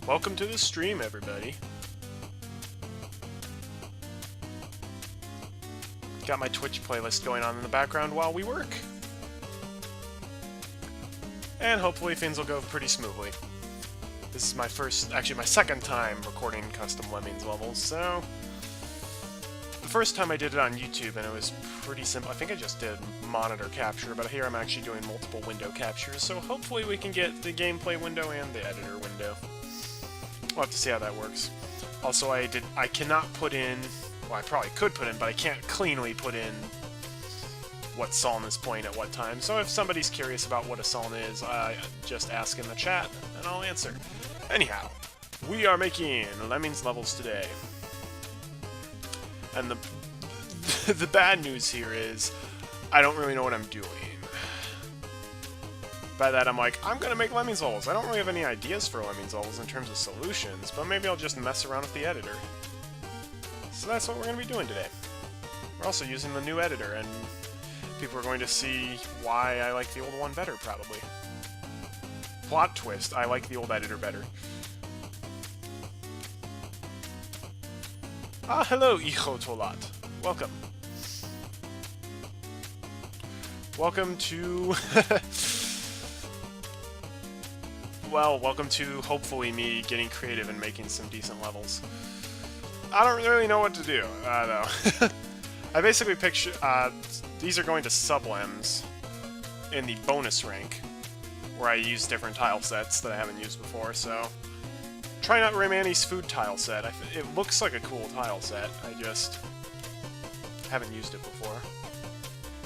Welcome to the stream, everybody. Got my Twitch playlist going on in the background while we work. And hopefully things will go pretty smoothly. This is my my second time recording custom Lemmings levels, so... The first time I did it on YouTube, and it was pretty simple. I think I just did monitor capture, but here I'm actually doing multiple window captures, so hopefully we can get the gameplay window and the editor window. We'll have to see how that works. Also, I cannot put in... Well, I probably could put in, but I can't cleanly put in what Psalm is playing at what time. So if somebody's curious about what a Psalm is, just ask in the chat, and I'll answer. Anyhow, we are making Lemmings levels today. And the bad news here is, I don't really know what I'm doing. By that, I'm like, I'm gonna make Lemmings levels. I don't really have any ideas for Lemmings levels in terms of solutions, but maybe I'll just mess around with the editor. So that's what we're gonna be doing today. We're also using the new editor, and people are going to see why I like the old one better, probably. Plot twist, I like the old editor better. Ah, hello, Hijo Tolat. Welcome. Welcome to... well, welcome to, hopefully, me getting creative and making some decent levels. I don't really know what to do, though. I basically picture... these are going to SubLems in the bonus rank, where I use different tile sets that I haven't used before, so... Try Not Raymani's food tile set. It looks like a cool tile set, I just haven't used it before.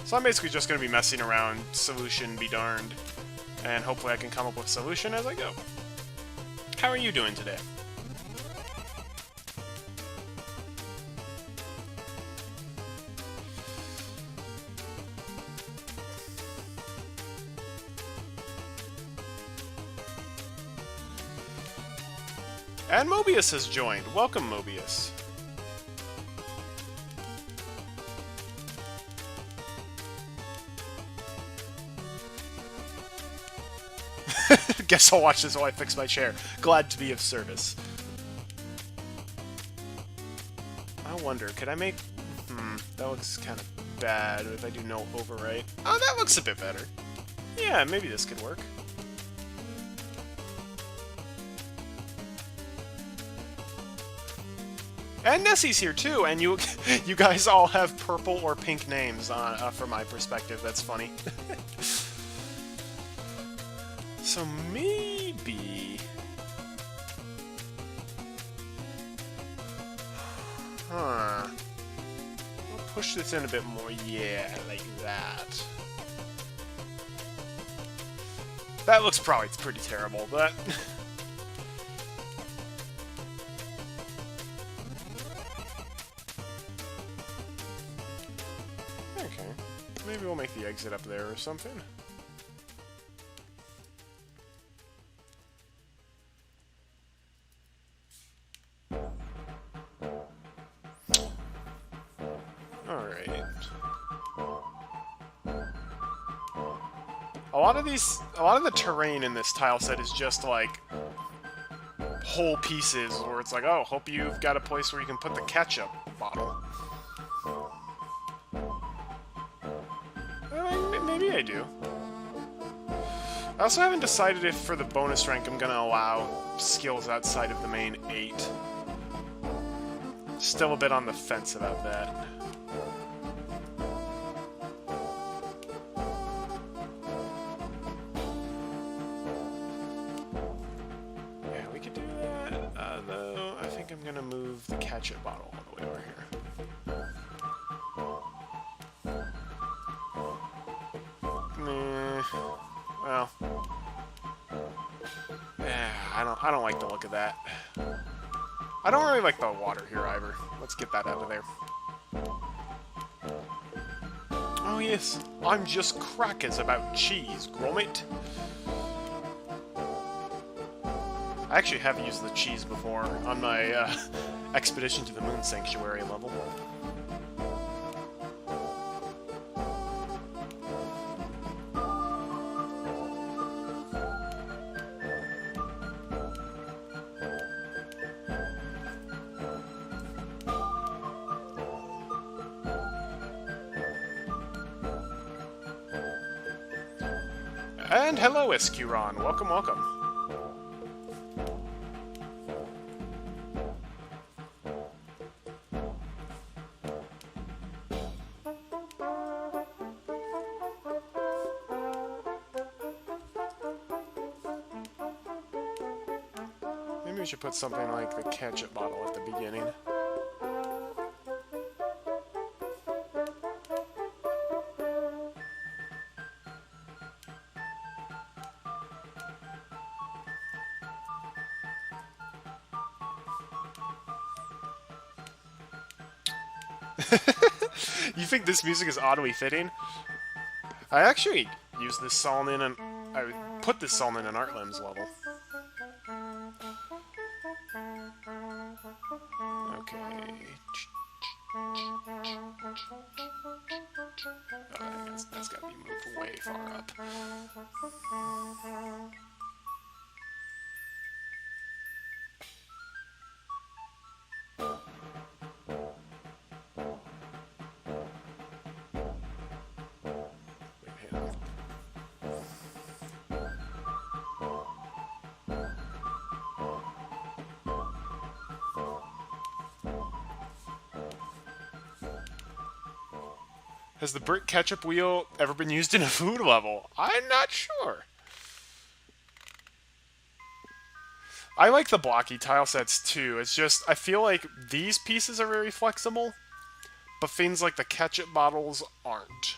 So I'm basically just going to be messing around, solution be darned, and hopefully I can come up with a solution as I go. How are you doing today? And Mobius has joined. Welcome, Mobius. Guess I'll watch this while I fix my chair. Glad to be of service. I wonder, could I make... that looks kind of bad if I do no overwrite. Oh, that looks a bit better. Yeah, maybe this could work. And Nessie's here too, and you guys all have purple or pink names from my perspective. That's funny. So maybe... Huh. I'll push this in a bit more. Yeah, like that. That looks probably pretty terrible, but... Maybe we'll make the exit up there or something. Alright. A lot of the terrain in this tile set is just like whole pieces where it's like, oh, hope you've got a place where you can put the ketchup bottle. Maybe I do. I also haven't decided if for the bonus rank I'm going to allow skills outside of the main 8. Still a bit on the fence about that. Yeah, we could do that. Though, I think I'm going to move the ketchup bottle all the way over here. Well, yeah, I don't like the look of that. I don't really like the water here either. Let's get that out of there. Oh yes, I'm just crackers about cheese, grommet. I actually have used the cheese before on my Expedition to the Moon Sanctuary level. And hello, Iscuron. Welcome, welcome. Maybe we should put something like the ketchup bottle at the beginning. You think this music is oddly fitting? I actually used this song in I put this song in an SubLems level. Okay. Oh, that's gotta be moved way far up. Has the brick ketchup wheel ever been used in a food level? I'm not sure. I like the blocky tile sets too. It's just, I feel like these pieces are very flexible, but things like the ketchup bottles aren't.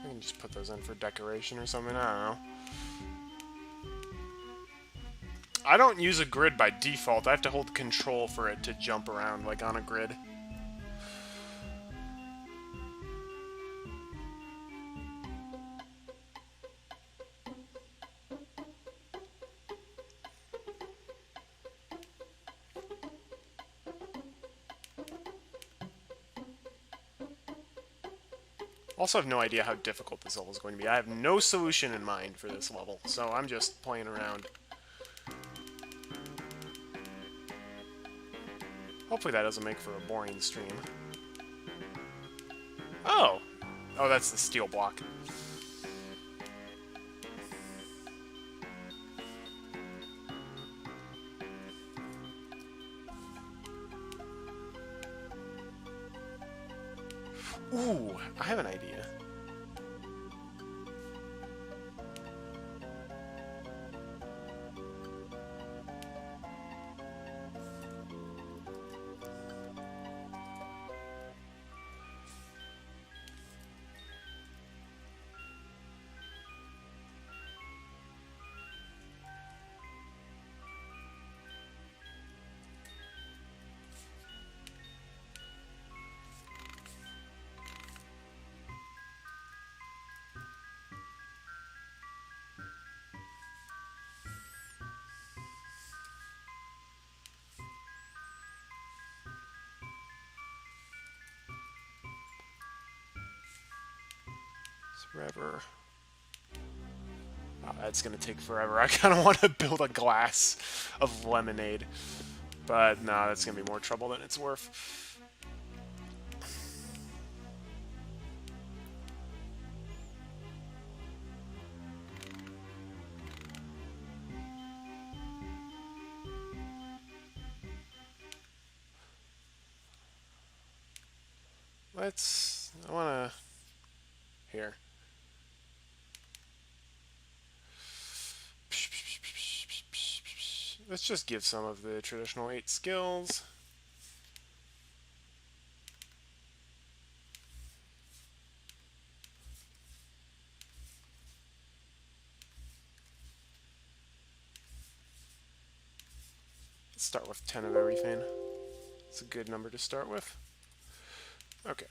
I can just put those in for decoration or something, I don't know. I don't use a grid by default. I have to hold control for it to jump around, like on a grid. Also have no idea how difficult this level is going to be. I have no solution in mind for this level, so I'm just playing around. Hopefully that doesn't make for a boring stream. Oh! Oh, that's the steel block. Ooh, I have an idea. Forever. Oh, that's gonna take forever. I kind of want to build a glass of lemonade. But no, that's gonna be more trouble than it's worth. I wanna... Here. Let's just give some of the traditional 8 skills. Let's start with 10 of everything. It's a good number to start with. Okay.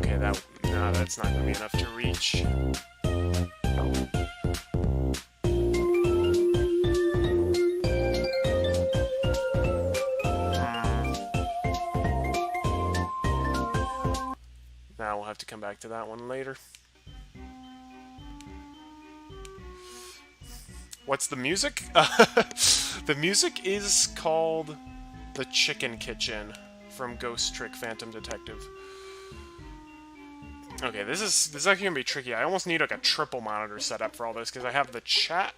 Okay, no, that's not gonna be enough to reach. Now we'll have to come back to that one later. What's the music? The music is called The Chicken Kitchen from Ghost Trick Phantom Detective. Okay, this is actually gonna be tricky. I almost need like a triple monitor setup for all this because I have the chat.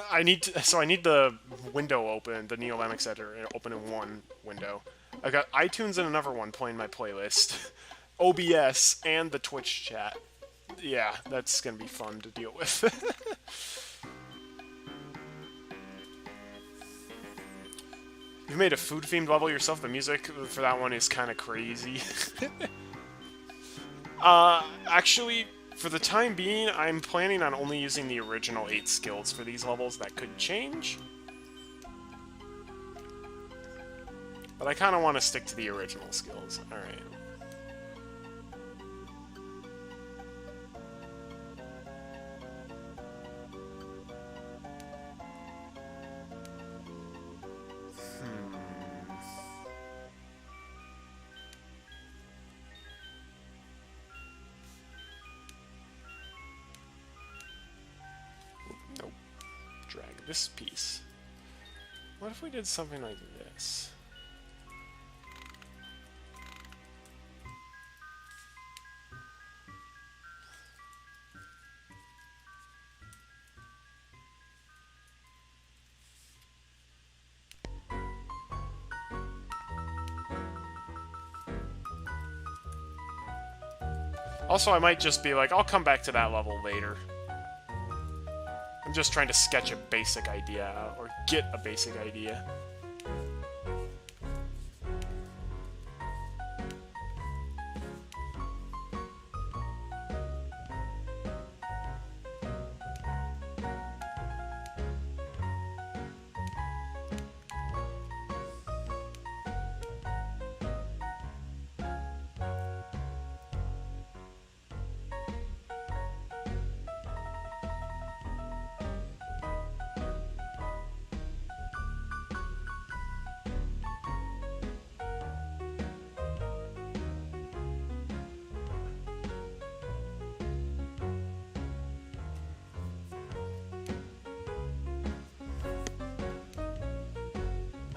I need the window open, the NeoLemmix editor open in one window. I've got iTunes and another one playing my playlist, OBS, and the Twitch chat. Yeah, that's gonna be fun to deal with. You made a food-themed level yourself. The music for that one is kind of crazy. Actually, for the time being, I'm planning on only using the original 8 skills for these levels. That could change. But I kind of want to stick to the original skills. Alright. Nope. Drag this piece. What if we did something like this? Also, I might just be like, I'll come back to that level later. I'm just trying to sketch a basic idea out, or get a basic idea.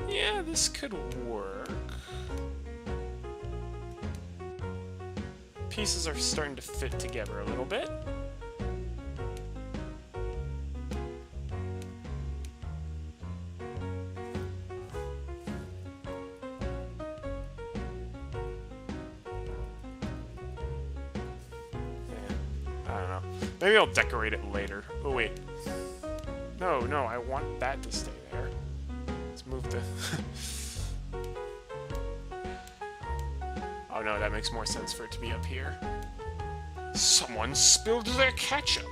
Yeah, this could work. Pieces are starting to fit together a little bit. I don't know. Maybe I'll decorate it later. Oh, wait. No, I want that to stay there. Let's move the... Oh no, that makes more sense for it to be up here. Someone spilled their ketchup!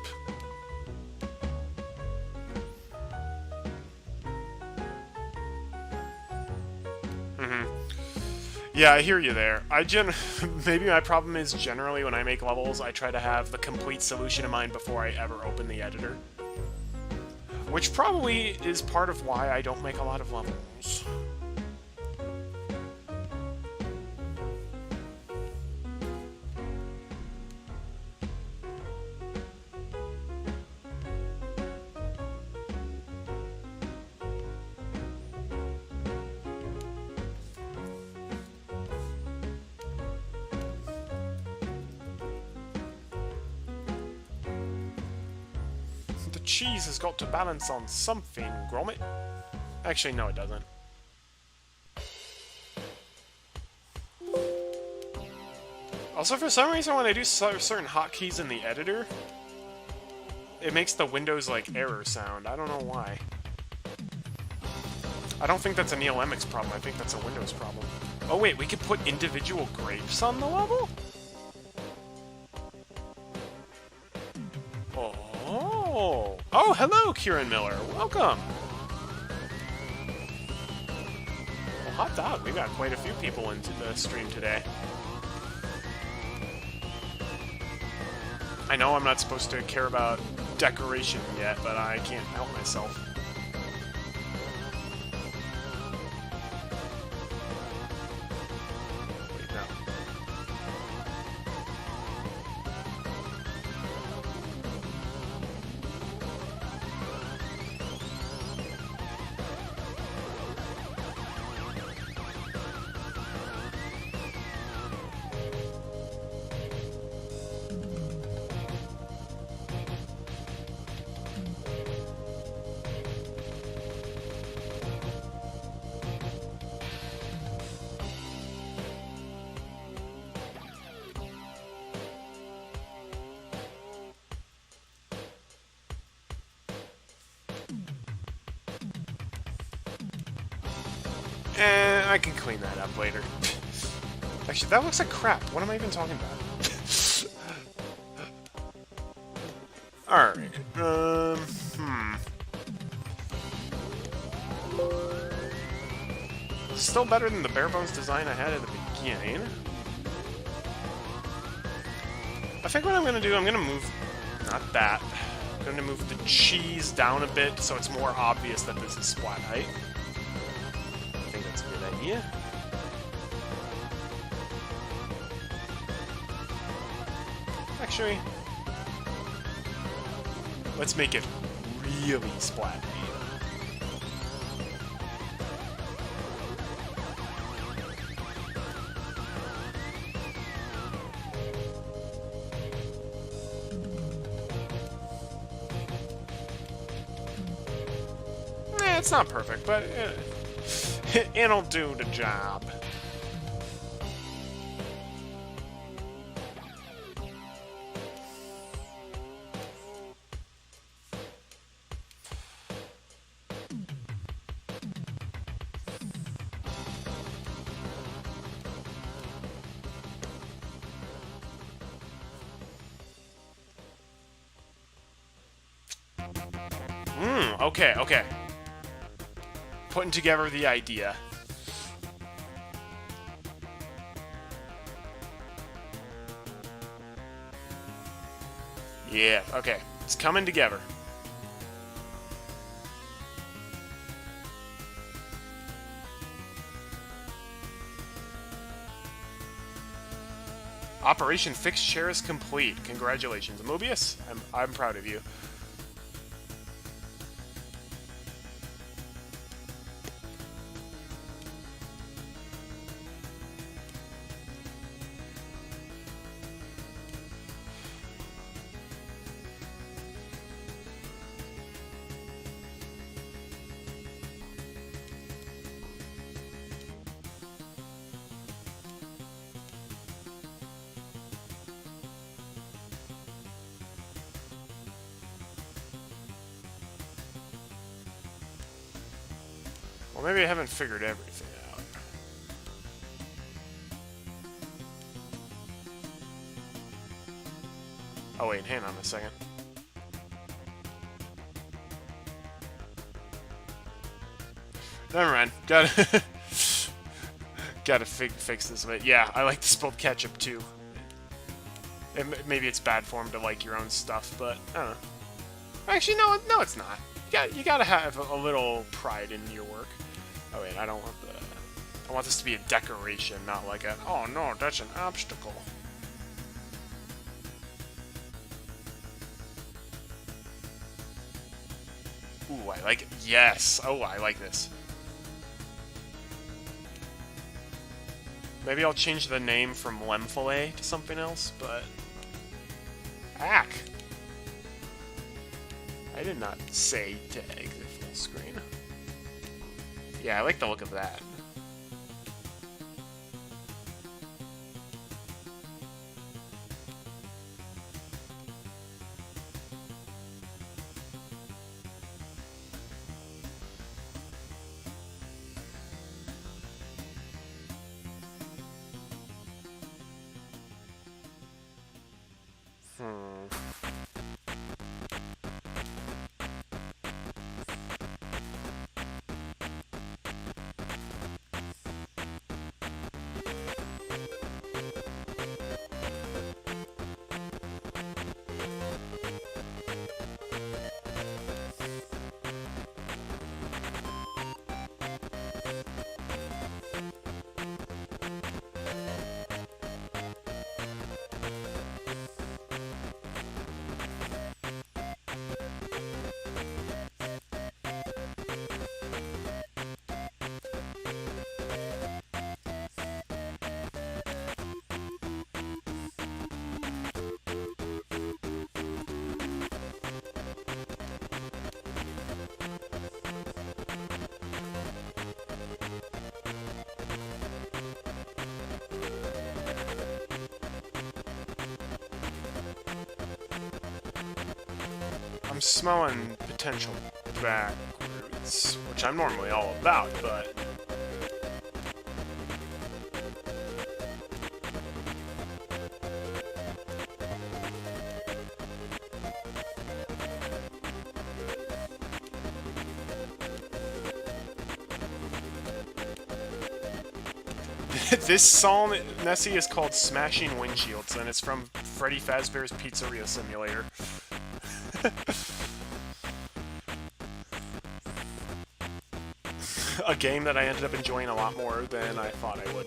Yeah, I hear you there. Maybe my problem is generally when I make levels, I try to have the complete solution in mind before I ever open the editor. Which probably is part of why I don't make a lot of levels. Cheese has got to balance on something, Gromit. Actually, no, it doesn't. Also, for some reason, when I do certain hotkeys in the editor, it makes the Windows, like, error sound. I don't know why. I don't think that's a NeoLemmix problem. I think that's a Windows problem. Oh, wait, we could put individual grapes on the level? Oh, hello, Kieran Miller. Welcome. Well, hot dog. We've got quite a few people into the stream today. I know I'm not supposed to care about decoration yet, but I can't help myself. Wait, no. I can clean that up later. Actually, that looks like crap. What am I even talking about? Alright, Still better than the bare bones design I had at the beginning. I think what I'm gonna do, I'm gonna move... Not that. I'm gonna move the cheese down a bit so it's more obvious that this is splat height. I think that's a good idea. Actually, let's make it really splat height. It's not perfect, but it'll do the job. Okay, okay. Putting together the idea. Yeah, okay. It's coming together. Operation Fixed Chair is complete. Congratulations, Mobius. I'm proud of you. Well, maybe I haven't figured everything out. Oh wait, hang on a second. Never mind. Gotta fix this a bit. Yeah, I like to spill ketchup too. Maybe it's bad form to like your own stuff, but I don't know. Actually, no, it's not. You gotta have a little pride in your work. Oh wait, I don't want the... I want this to be a decoration, not like a... Oh no, that's an obstacle. Ooh, I like it. Yes! Oh, I like this. Maybe I'll change the name from Lem Fillet to something else, but... Ack! I did not say to exit full screen. Yeah, I like the look of that. smelling potential backwards, which I'm normally all about, but... This song, Nessie, is called Smashing Windshields, and it's from Freddy Fazbear's Pizzeria Simulator. A game that I ended up enjoying a lot more than I thought I would.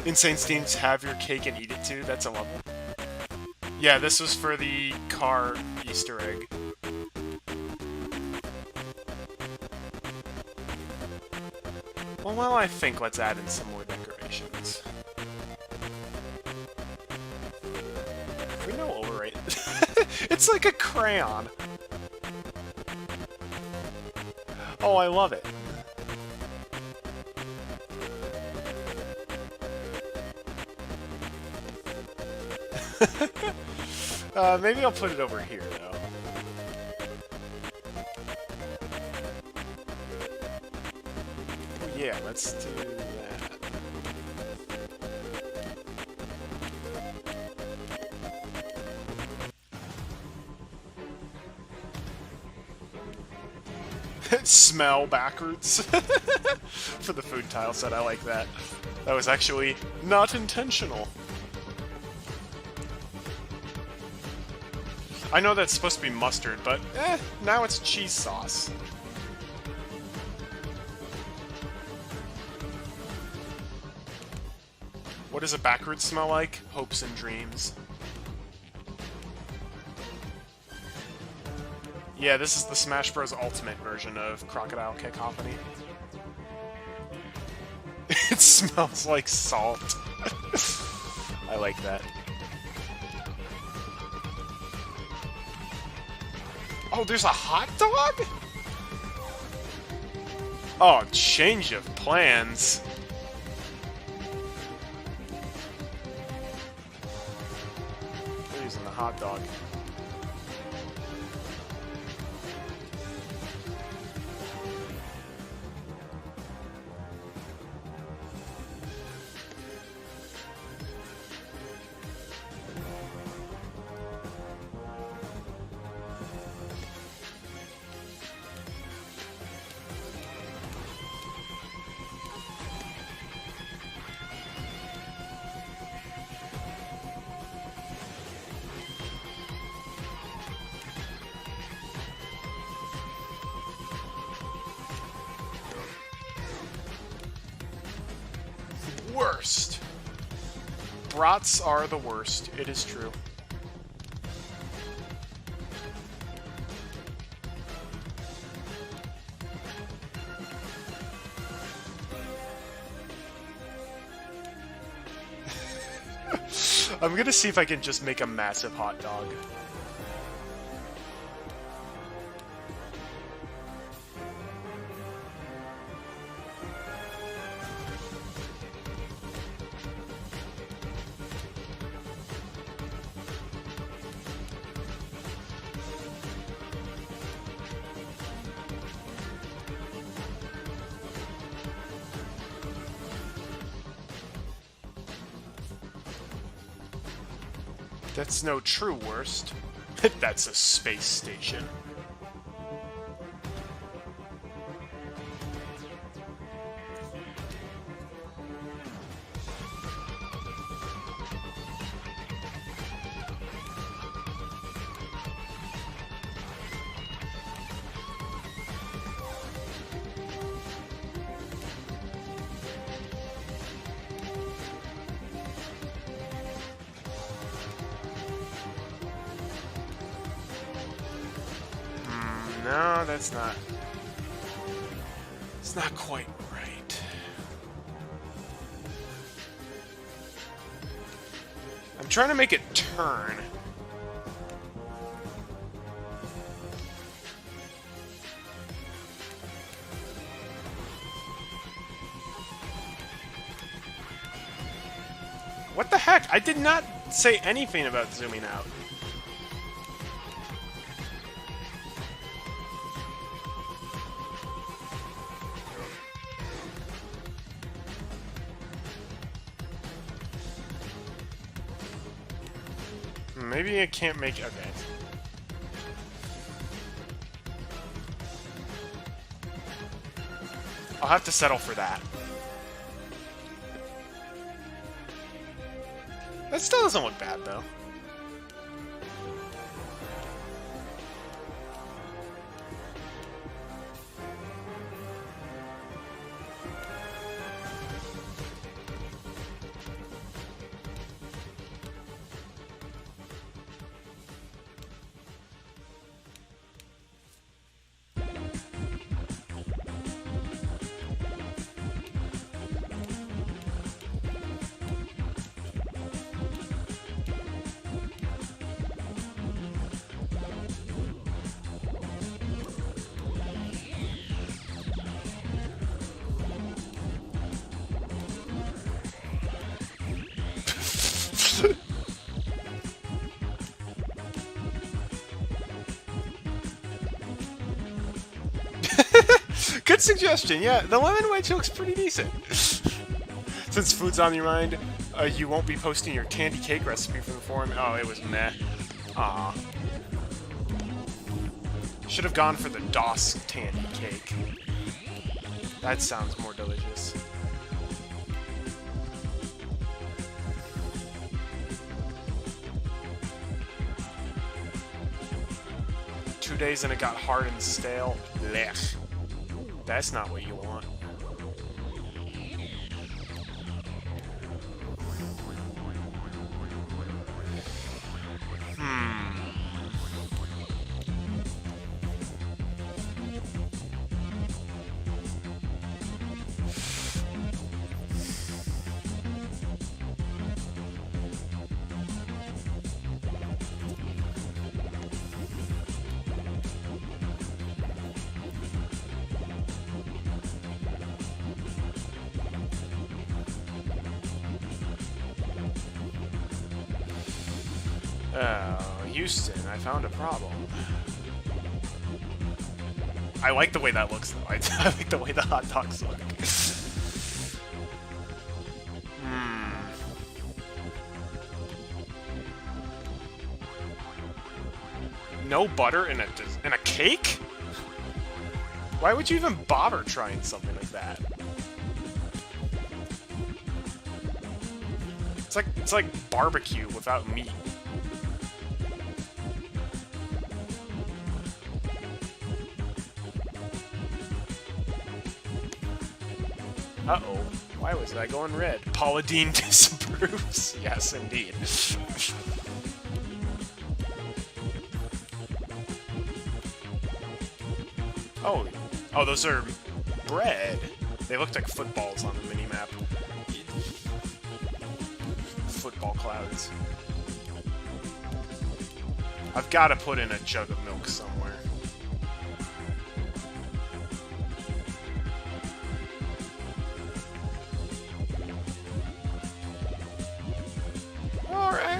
Insane Steam's Have Your Cake and Eat It Too, that's a level. Yeah, this was for the car Easter egg. Well, while I think, let's add in some more decorations. We know overrated. It's like a crayon. Oh, I love it. Maybe I'll put it over here, though. Oh, yeah, let's do that. Smell backwards. For the food tile set, I like that. That was actually not intentional. I know that's supposed to be mustard, but now it's cheese sauce. What does a backwards smell like? Hopes and dreams. Yeah, this is the Smash Bros. Ultimate version of Crocodile Cacophony. It smells like salt. I like that. Oh, there's a hot dog? Oh, change of plans. They're using the hot dog. Worst. Brats are the worst, it is true. I'm gonna see if I can just make a massive hot dog. That's no true worst. That's a space station. No, that's not... It's not quite right. I'm trying to make it turn. What the heck? I did not say anything about zooming out. Maybe I can't make... Okay. I'll have to settle for that. That still doesn't look bad, though. Good suggestion, yeah. The lemon wedge looks pretty decent. Since food's on your mind, you won't be posting your candy cake recipe from the forum. Oh, it was meh. Aw. Should have gone for the DOS candy cake. That sounds more delicious. Two days and it got hard and stale. Blech. That's not what you want. Houston, I found a problem. I like the way that looks, though. I like the way the hot dogs look. No butter in a cake? Why would you even bother trying something like that? It's like barbecue without meat. Uh-oh. Why was that going red? Paula Deen disapproves. Yes, indeed. Oh. Oh, those are bread. They looked like footballs on the minimap. Football clouds. I've got to put in a jug of milk somewhere.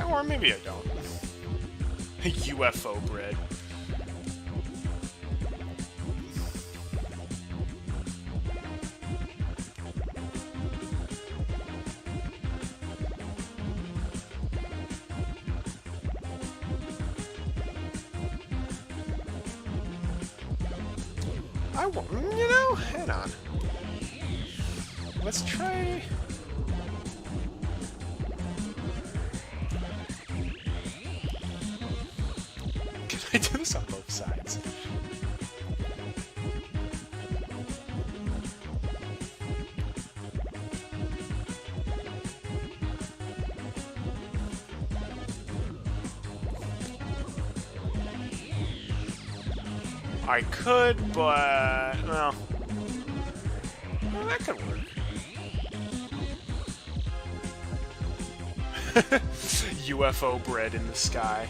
Or maybe I don't. UFO bread. I won't, you know, hang on. Let's try... I do this on both sides. I could, but... well, that could work. UFO bread in the sky.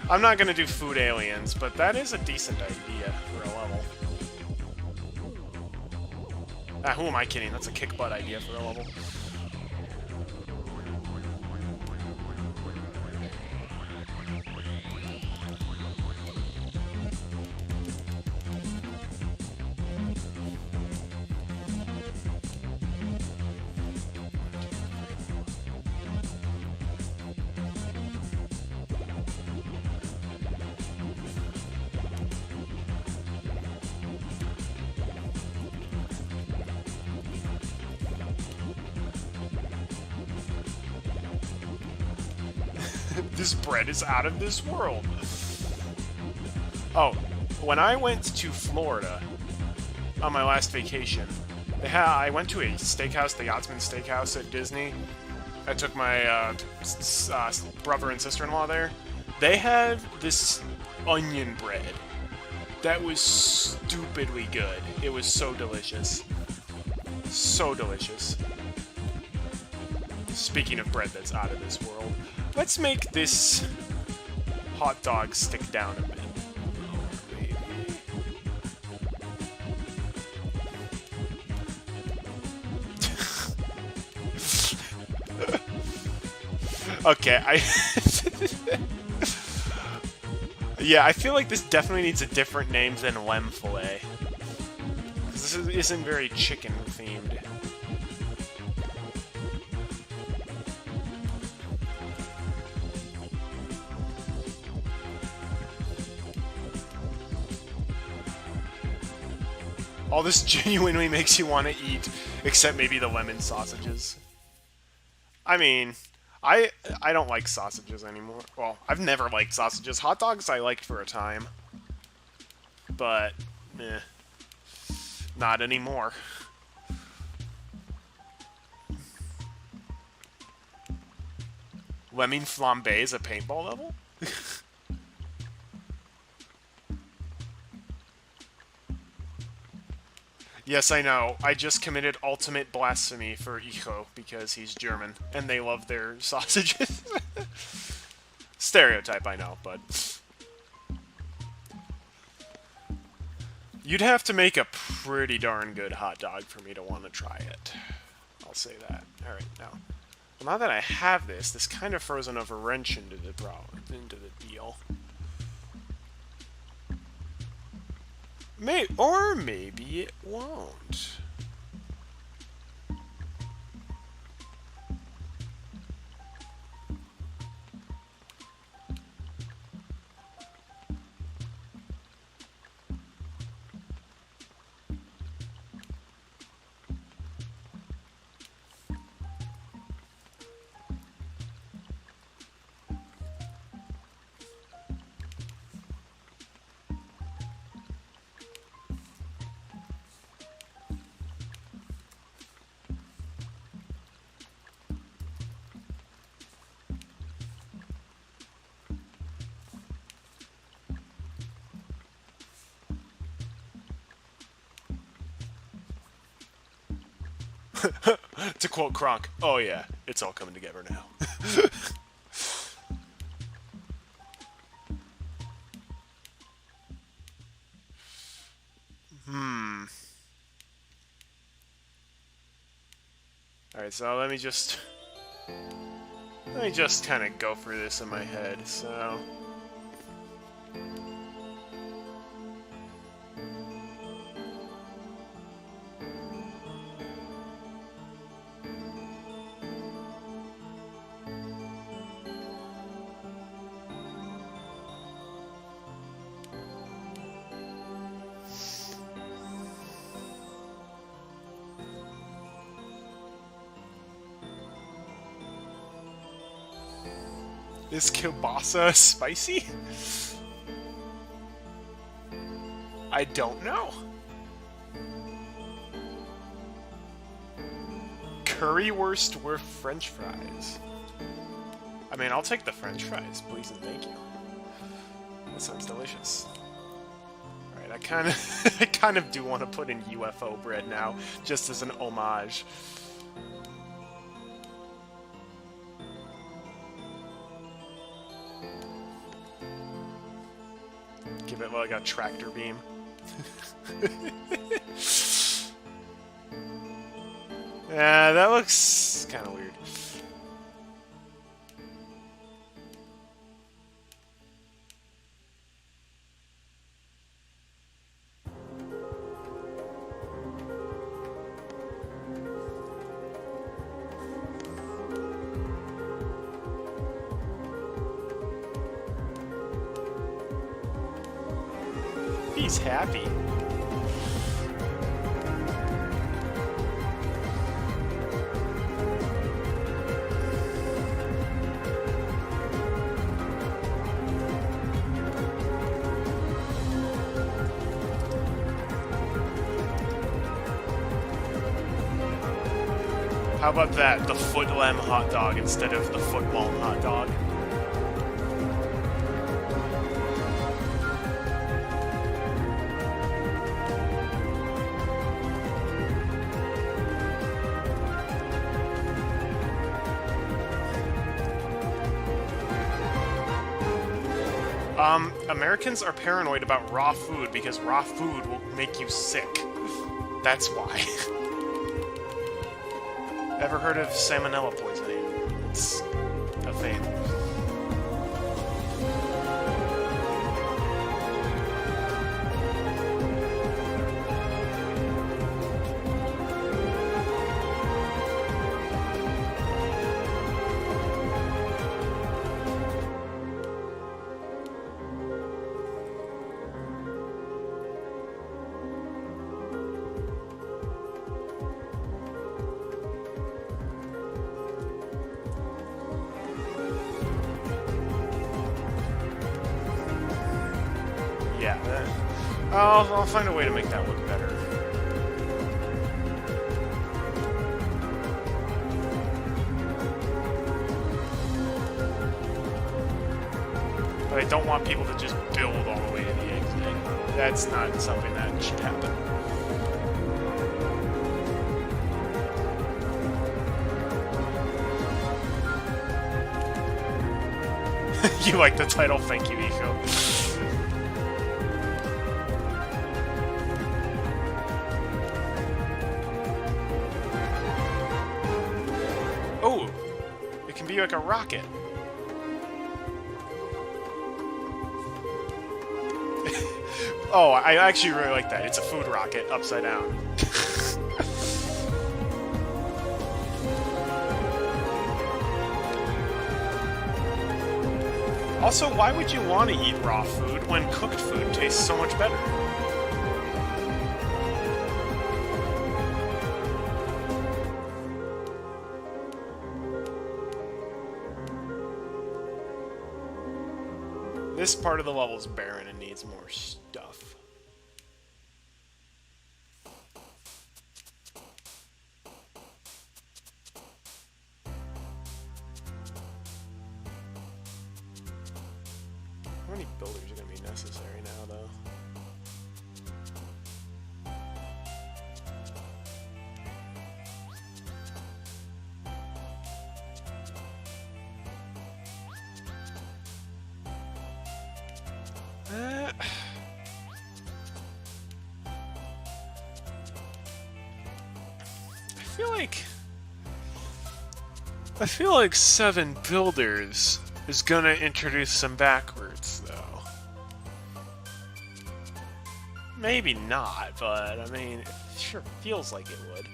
I'm not gonna do food aliens, but that is a decent idea for a level. Ah, who am I kidding? That's a kick butt idea for a level. This bread is out of this world. Oh, when I went to Florida on my last vacation, I went to a steakhouse, the Yachtsman Steakhouse at Disney. I took my brother and sister-in-law there. They had this onion bread that was stupidly good. It was so delicious. So delicious. Speaking of bread that's out of this world, let's make this hot dog stick down a bit. Okay, yeah, I feel like this definitely needs a different name than Lem Filet. This isn't very chicken-themed. All this genuinely makes you want to eat, except maybe the lemon sausages. I mean, I don't like sausages anymore. Well, I've never liked sausages. Hot dogs I liked for a time. But, not anymore. Lemming flambe is a paintball level? Yes, I know. I just committed ultimate blasphemy for Icho because he's German, and they love their sausages. Stereotype, I know, but... You'd have to make a pretty darn good hot dog for me to want to try it. I'll say that. Alright, now. Well, now that I have this kind of throws another wrench into the deal. Or maybe it won't. To quote Kronk, oh yeah, it's all coming together now. Alright, so let me just kind of go through this in my head, so... Is kielbasa spicy? I don't know. Currywurst with French fries. I mean, I'll take the French fries, please and thank you. That sounds delicious. Alright, I kind of do want to put in UFO bread now, just as an homage. Give it like a tractor beam. Yeah, that looks kind of weird. He's happy. How about that? The SubLem hot dog instead of the football hot dog. Americans are paranoid about raw food because raw food will make you sick. That's why. Ever heard of salmonella poisoning? It's a thing. Yeah, I'll find a way to make that look better. But I don't want people to just build all the way to the exit. That's not something that should happen. You like the title? Thank you, Eco. Oh, it can be like a rocket. Oh, I actually really like that. It's a food rocket upside down. Also, why would you want to eat raw food when cooked food tastes so much better? This part of the level is barren and needs more stuff. How many builders are going to be necessary now, though? I feel like 7 builders is gonna introduce some backwards, though. Maybe not, but I mean, it sure feels like it would.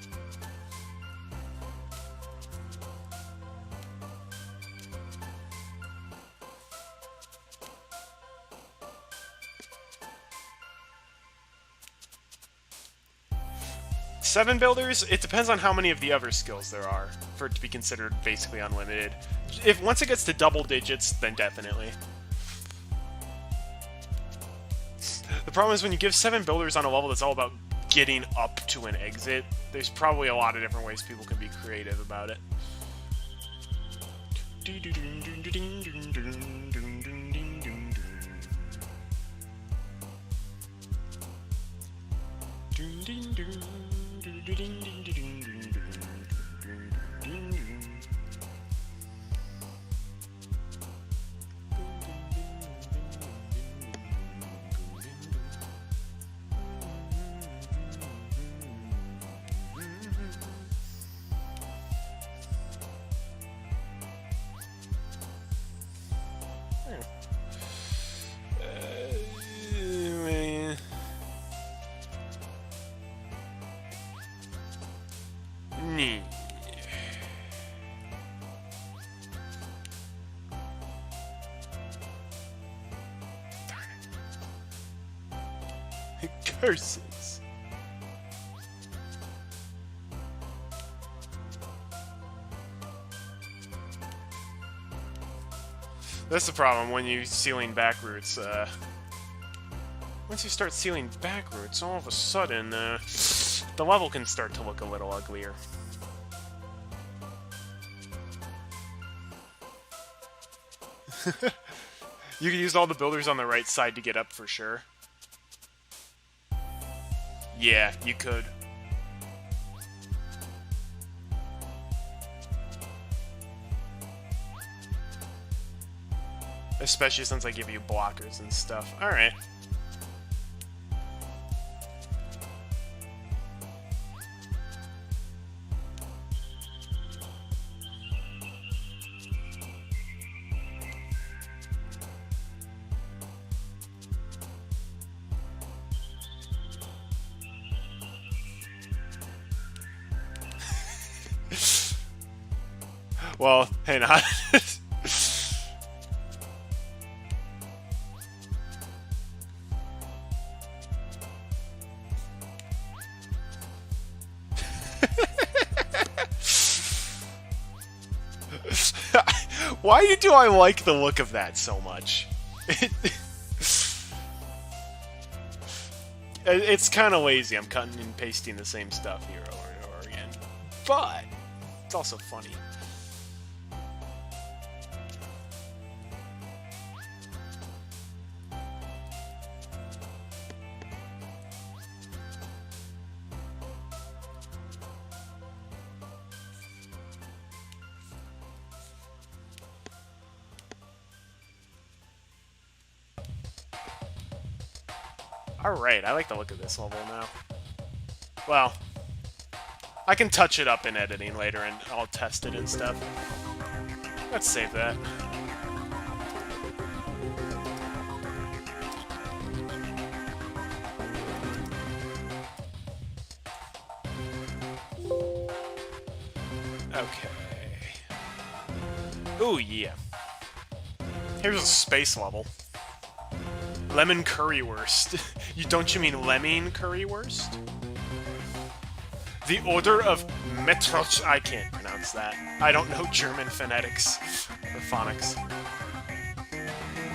Seven builders, it depends on how many of the other skills there are for it to be considered basically unlimited. If once it gets to double digits, then definitely. The problem is when you give 7 builders on a level that's all about getting up to an exit, there's probably a lot of different ways people can be creative about it. Nee. Curses. That's the problem when you sealing back routes. Once you start sealing back routes, all of a sudden, the level can start to look a little uglier. You can use all the builders on the right side to get up for sure. Yeah, you could. Especially since I give you blockers and stuff. Alright. Well, hang on. Why do I like the look of that so much? It's kind of lazy. I'm cutting and pasting the same stuff here over and over again. But it's also funny. Alright, I like the look of this level now. Well, I can touch it up in editing later and I'll test it and stuff. Let's save that. Okay. Ooh, yeah. Here's a space level. Lemon currywurst. Don't you mean lemming currywurst? The order of Metroch. I can't pronounce that. I don't know German phonetics or phonics.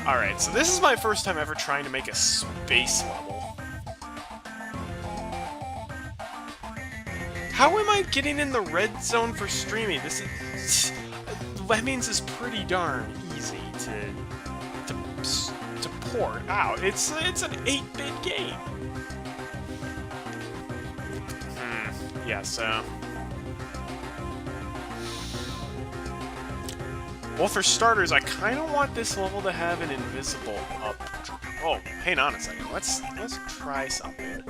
Alright, so this is my first time ever trying to make a space level. How am I getting in the red zone for streaming? This is... Lemmings is pretty darn easy to port out. It's an 8-bit game. Yeah, so... Well, for starters, I kind of want this level to have an invisible up... Oh, hang on a second. Let's try something.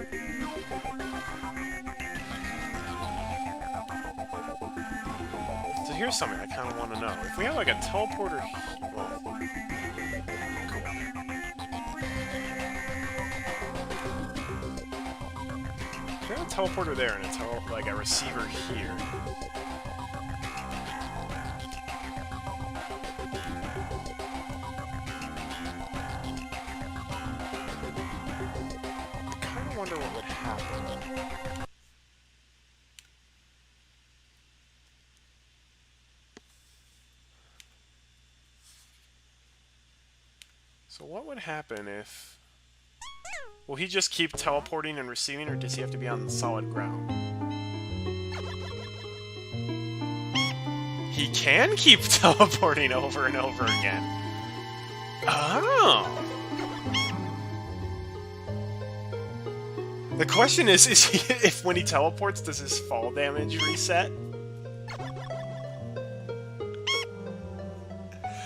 So here's something I kind of want to know. If we have like a teleporter... Well, cool. If we have a teleporter there and like a receiver here... I wonder what would happen. So what would happen if... Will he just keep teleporting and receiving, or does he have to be on solid ground? He can keep teleporting over and over again. Oh! The question is he, if when he teleports, does his fall damage reset?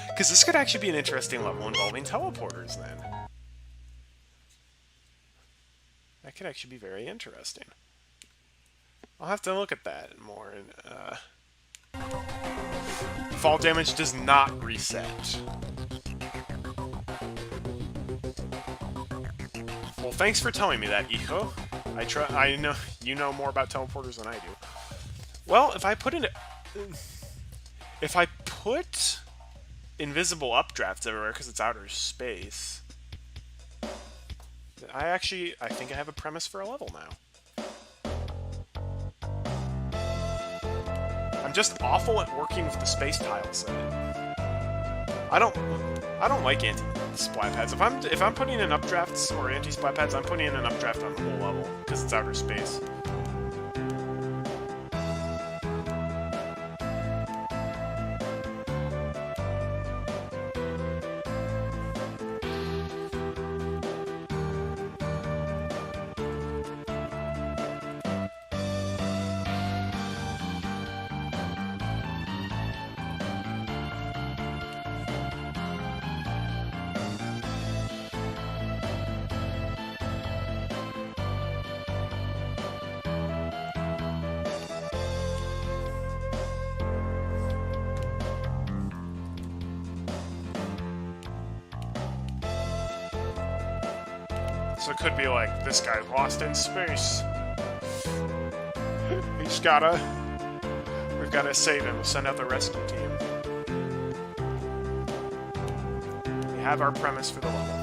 Because this could actually be an interesting level involving teleporters, then. That could actually be very interesting. I'll have to look at that more. Fall damage does not reset. Well, thanks for telling me that, Iho. I know you know more about teleporters than I do. Well, if I put invisible updrafts everywhere because it's outer space, I think I have a premise for a level now. I'm just awful at working with the space tile set. I don't like anti-splat pads. If I'm putting in updrafts or anti-splat pads, I'm putting in an updraft on the whole level because it's outer space. So it could be like, this guy's lost in space. We've gotta save him. We'll send out the rescue team. We have our premise for the level.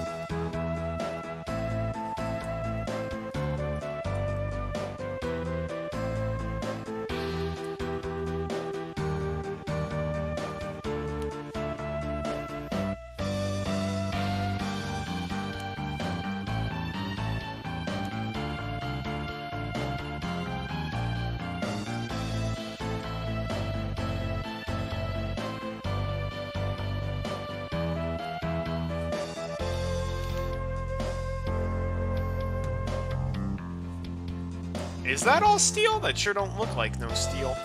Is that all steel? That sure don't look like no steel.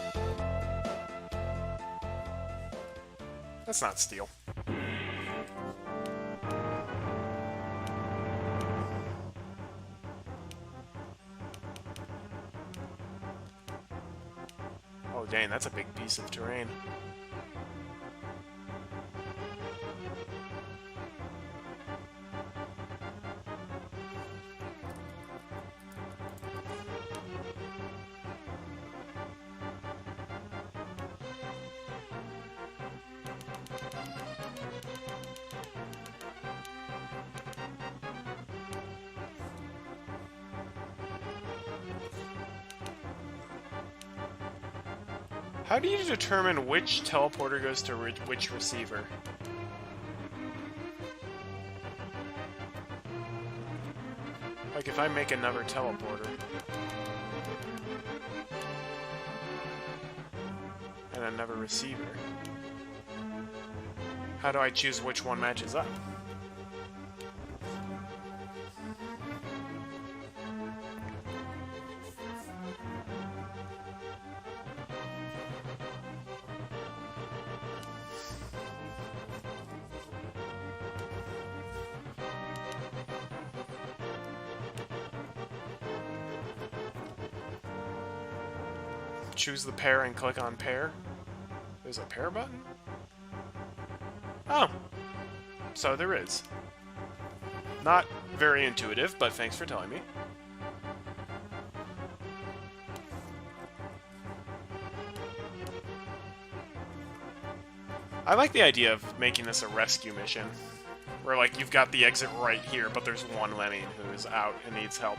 That's not steel. Oh dang, that's a big piece of terrain. How do you determine which teleporter goes to which receiver? Like if I make another teleporter and another receiver, how do I choose which one matches up? Choose the pair and click on pair. There's a pair button? Oh. So there is. Not very intuitive, but thanks for telling me. I like the idea of making this a rescue mission. Where, like, you've got the exit right here, but there's one lemming who is out and needs help.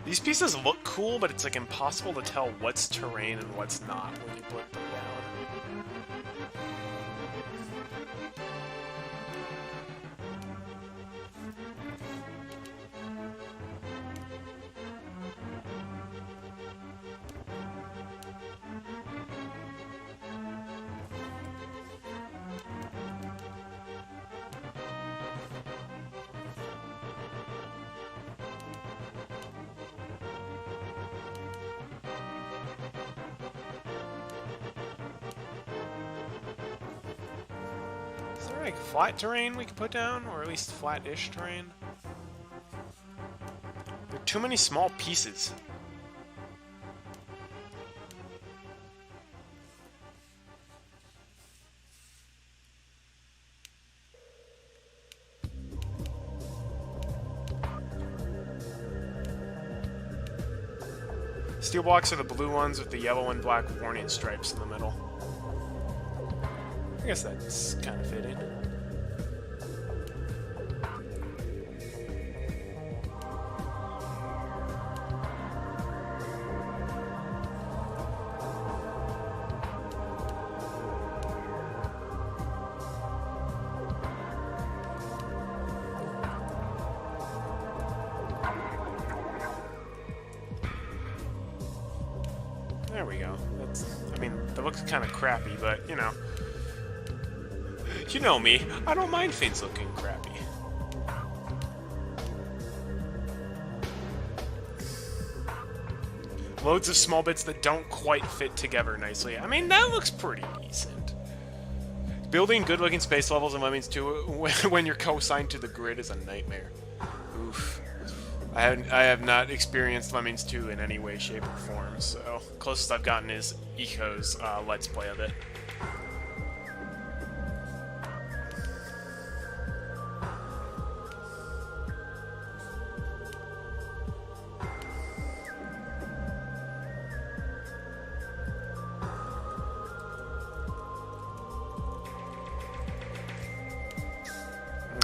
These pieces look cool, but it's like impossible to tell what's terrain and what's not when you put them down. Like flat terrain we could put down, or at least flat-ish terrain. There are too many small pieces. Steel blocks are the blue ones with the yellow and black warning stripes in the middle. I guess that's kind of fitting. There we go. I mean, that looks kind of crappy, but, you know. You know me. I don't mind things looking crappy. Loads of small bits that don't quite fit together nicely. I mean, that looks pretty decent. Building good-looking space levels in Lemmings 2 when you're co-signed to the grid is a nightmare. Oof. I have not experienced Lemmings 2 in any way, shape, or form, so closest I've gotten is Eco's Let's Play of it.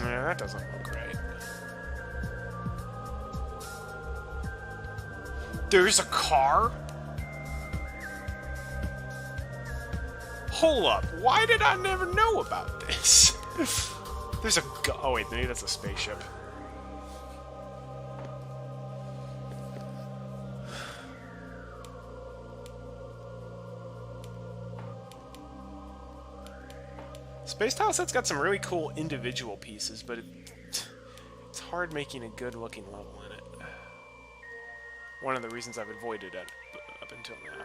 Yeah, that doesn't look right. There's a car? Hold up, why did I never know about this? There's a oh wait, maybe that's a spaceship. Space Tile Set's got some really cool individual pieces, but it's hard making a good looking level in it. One of the reasons I've avoided it up until now.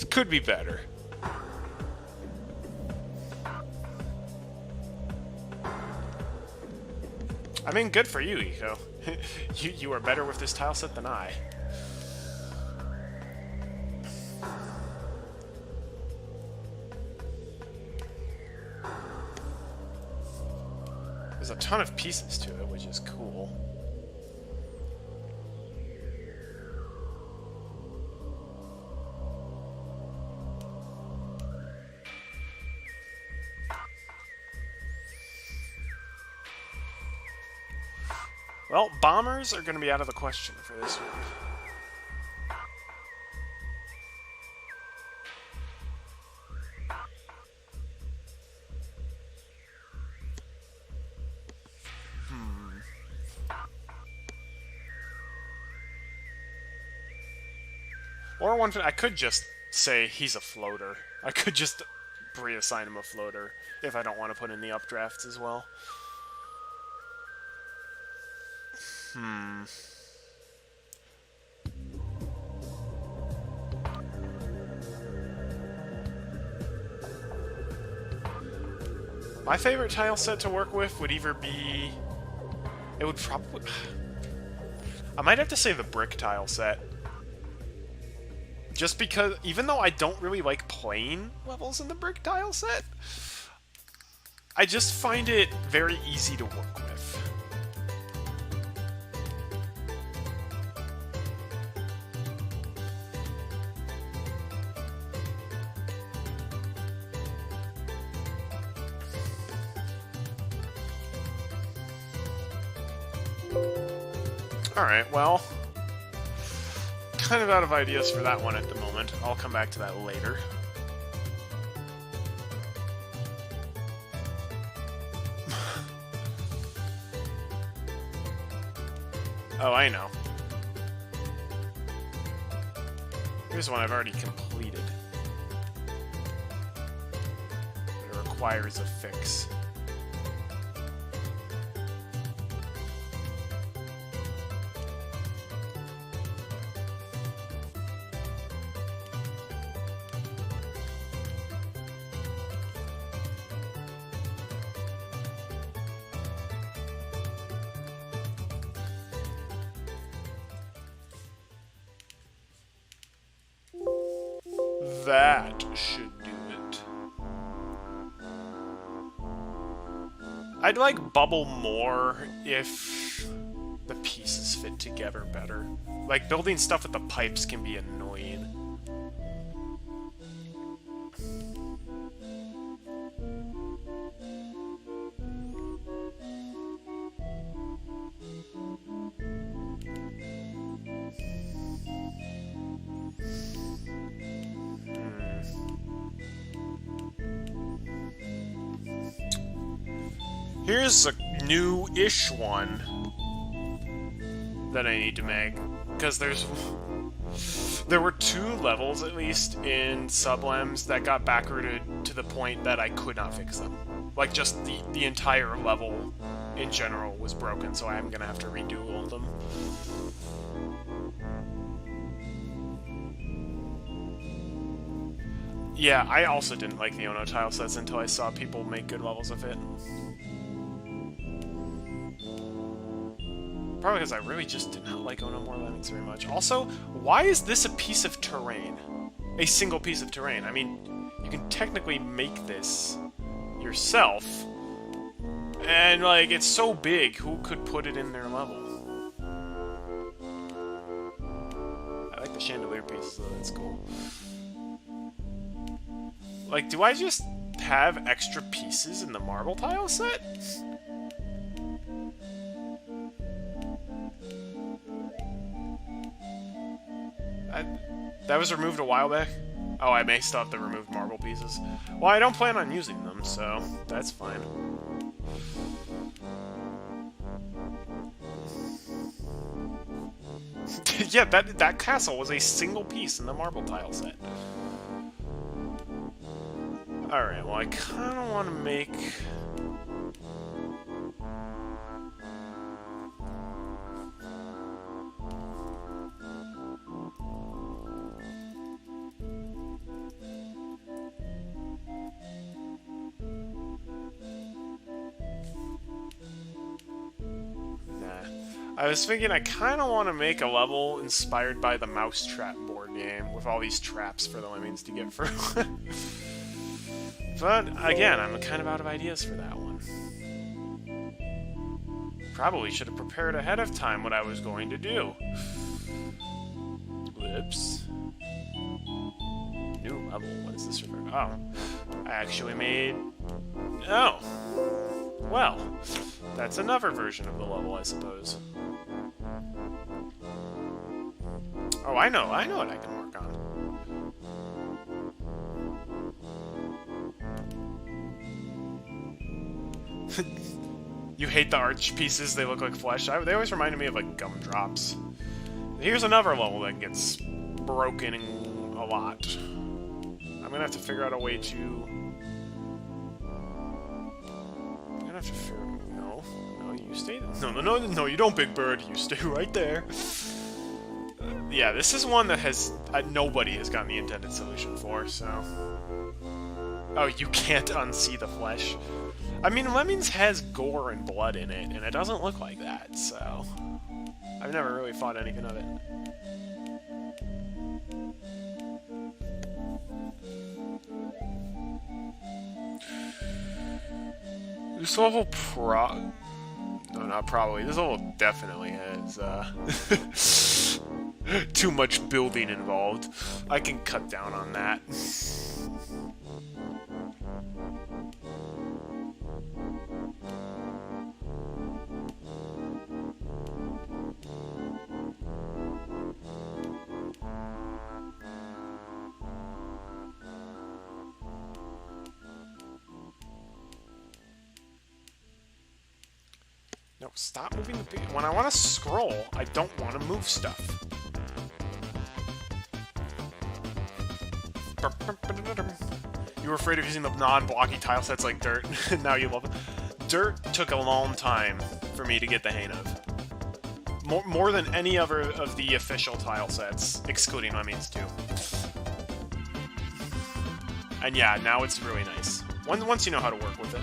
Could be better. I mean, good for you, Eco. you are better with this tile set than I. There's a ton of pieces to it, which is cool. Well, bombers are going to be out of the question for this one. Or one, I could just say he's a floater. I could just reassign him a floater if I don't want to put in the updrafts as well. My favorite tile set to work with would either be... It would probably... I might have to say the brick tile set. Just because, even though I don't really like playing levels in the brick tile set, I just find it very easy to work with. Alright, well, kind of out of ideas for that one at the moment. I'll come back to that later. Oh, I know. Here's one I've already completed. It requires a fix. that should do it. I'd like bubble more if the pieces fit together better. Like, building stuff with the pipes can be annoying. Here's a new-ish one that I need to make, because there were 2 levels, at least, in SubLems that got backwarded to the point that I could not fix them. Like, just the entire level in general was broken, so I'm gonna have to redo all of them. Yeah, I also didn't like the Ono tile sets until I saw people make good levels of it. Probably because I really just did not like Ono More Lemmings very much. Also, why is this a piece of terrain? A single piece of terrain. I mean, you can technically make this yourself. And, like, it's so big, who could put it in their level? I like the chandelier pieces, though, that's cool. Like, do I just have extra pieces in the marble tile set? That was removed a while back? Oh, I may still have the removed marble pieces. Well, I don't plan on using them, so that's fine. Yeah, that castle was a single piece in the marble tile set. Alright, well, I kind of want to make... I was thinking I kind of want to make a level inspired by the Mousetrap board game, with all these traps for the Lemmings to get through. But, again, I'm kind of out of ideas for that one. Probably should have prepared ahead of time what I was going to do. Whoops. New level, what is this for? Oh. I actually made... Oh. Well, that's another version of the level, I suppose. Oh, I know what I can work on. You hate the arch pieces, they look like flesh. They always reminded me of, like, gumdrops. Here's another level that gets broken a lot. I'm gonna have to figure out a way to... I'm gonna have to figure... No, you stay... No, you don't, Big Bird. You stay right there. Yeah, this is one that has... nobody has gotten the intended solution for, so... Oh, you can't unsee the flesh. I mean, Lemmings has gore and blood in it, and it doesn't look like that, so... I've never really thought anything of it. This level No, not probably. This level definitely has, too much building involved. I can cut down on that. No, stop moving the page. When I want to scroll, I don't want to move stuff. You were afraid of using the non-blocky tile sets like Dirt, and now you love it. Dirt took a long time for me to get the hang of. More than any other of the official tile sets, excluding Lemmings 2. And yeah, now it's really nice. Once you know how to work with it.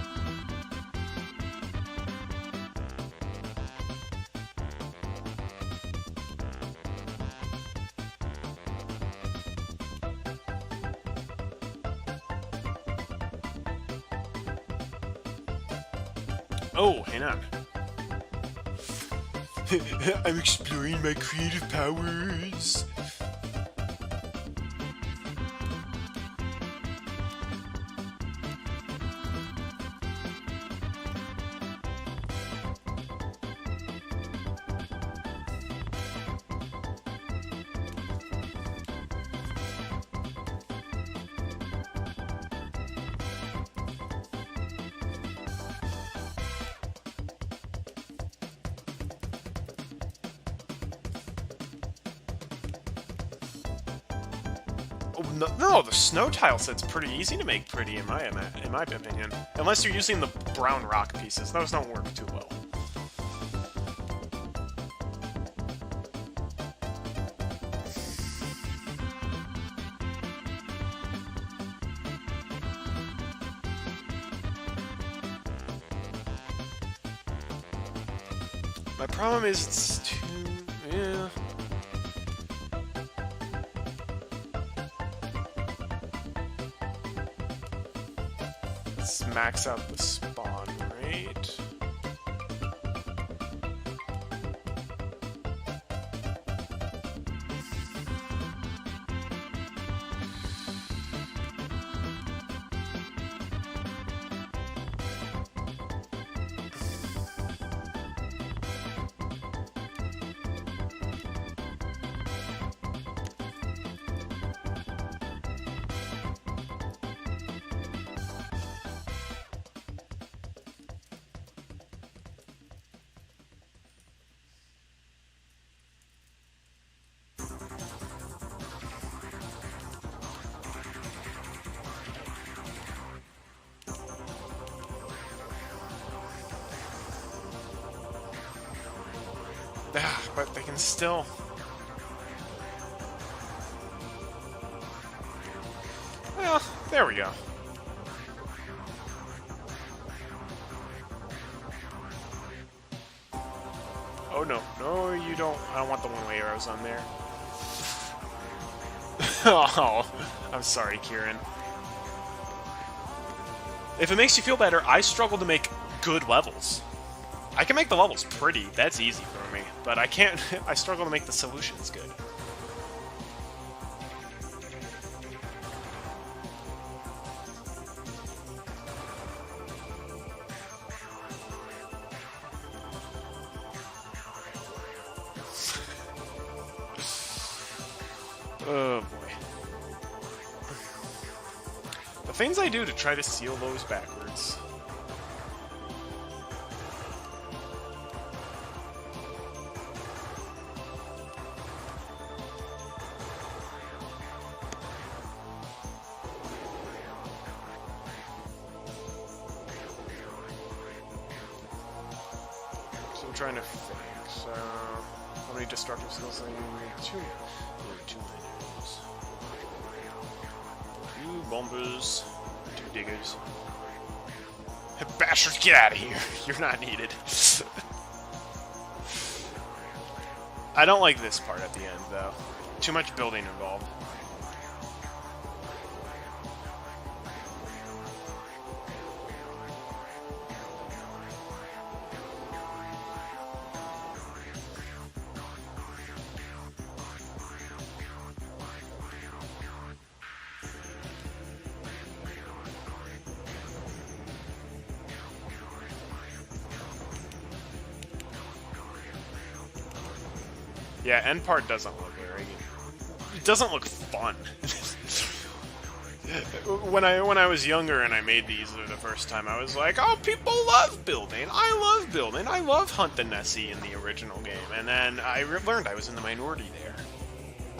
Oh, hang on. I'm exploring my creative powers. No, the snow tile set's pretty easy to make pretty in my opinion. Unless you're using the brown rock pieces, those don't work too well. My problem is it's too... yeah. Let's max out the spawn rate. But they can still... well, there we go. Oh no, no you don't, I don't want the one-way arrows on there. Oh, I'm sorry, Kieran. If it makes you feel better, I struggle to make good levels. I can make the levels pretty, that's easy for me, but I can't, I struggle to make the solutions good. Oh boy. The things I do to try to seal those backwards. I'm trying to fix. How many destructive skills I need? Two minutes. 2 bombers. 2 diggers. Bastards, get out of here! You're not needed. I don't like this part at the end, though. Too much building involved. Yeah, end part doesn't look very... it doesn't look fun. When I was younger and I made these for the first time, I was like, oh, people love building. I love building. I love Hunt the Nessie in the original game. And then I learned I was in the minority there.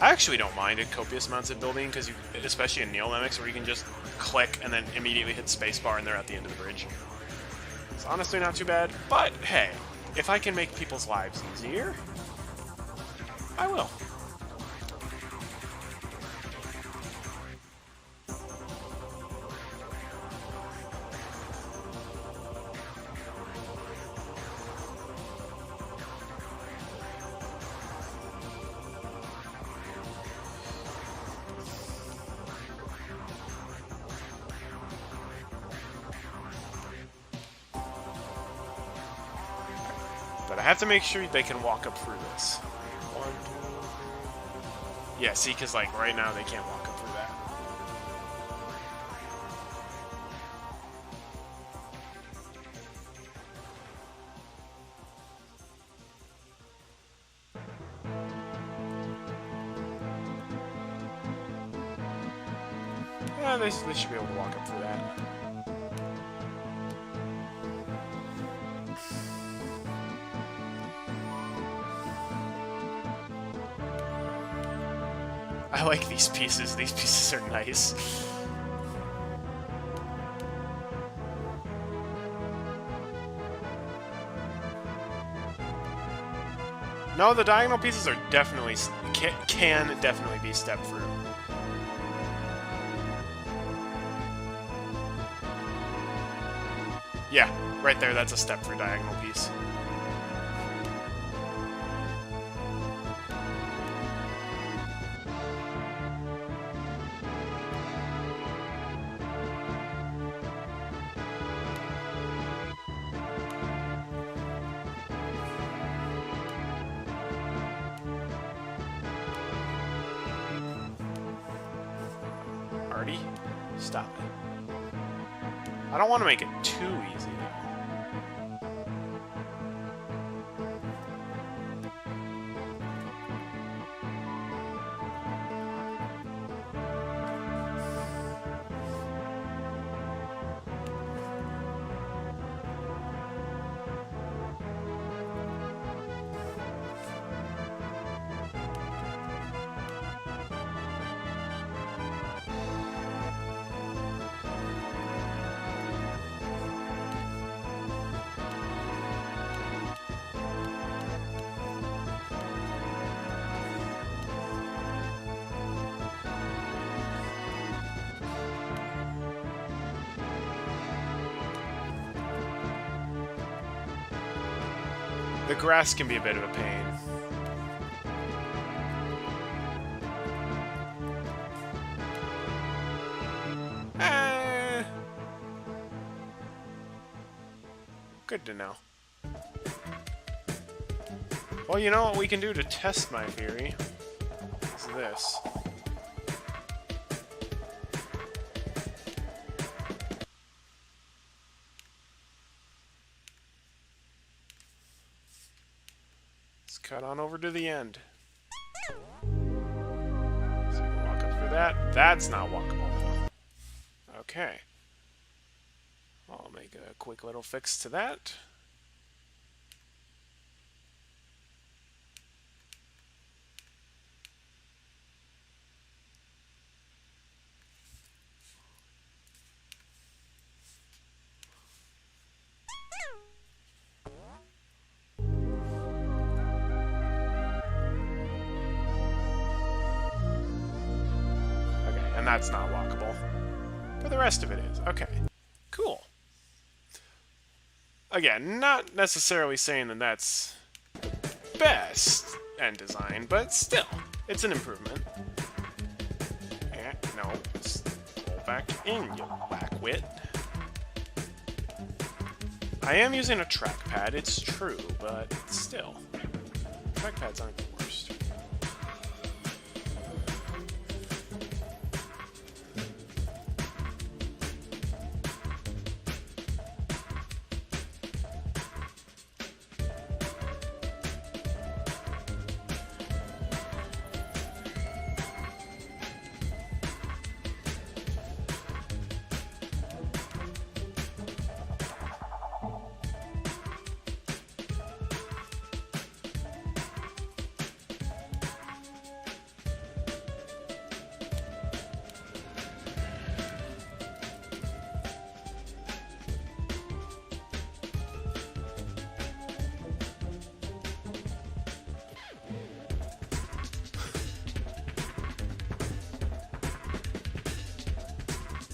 I actually don't mind it copious amounts of building, because especially in NeoLemmix, where you can just click and then immediately hit spacebar and they're at the end of the bridge. It's honestly not too bad, but hey, if I can make people's lives easier, I will. But I have to make sure they can walk up through this. 1, 2... Yeah, see, because, like, right now they can't walk up through that. Yeah, they should be able to walk up through that. I like these pieces. These pieces are nice. No, the diagonal pieces are definitely... can definitely be stepped through. Yeah, right there, that's a step through diagonal piece. Artie, stop it. I don't want to make it too easy, though. The grass can be a bit of a pain. Good to know. Well, you know what we can do to test my theory? Is this. Cut on over to the end. So you can walk up through that. That's not walkable. Okay. I'll make a quick little fix to that. And that's not walkable. But the rest of it is. Okay. Cool. Again, not necessarily saying that that's the best end design, but still, it's an improvement. And, no, let's go back in, you whack-wit. I am using a trackpad, it's true, but still. Trackpads aren't the worst.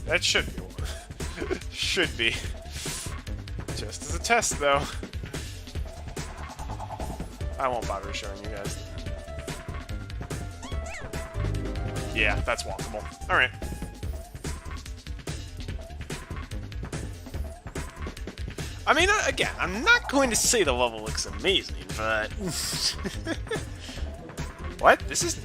That should be one. Should be. Just as a test, though. I won't bother showing you guys. Yeah, that's walkable. Alright. I mean, again, I'm not going to say the level looks amazing, but... What? This is...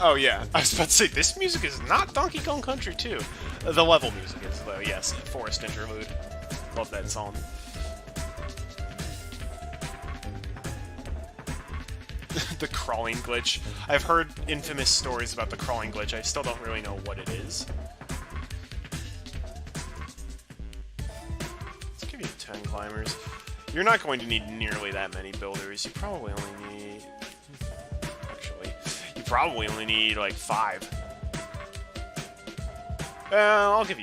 Oh, yeah. I was about to say, this music is not Donkey Kong Country 2. The level music is, though, yes. Forest Interlude. Love that song. The crawling glitch. I've heard infamous stories about the crawling glitch. I still don't really know what it is. Let's give you 10 climbers. You're not going to need nearly that many builders. You probably only need... Actually, you probably only need, like, 5. I'll give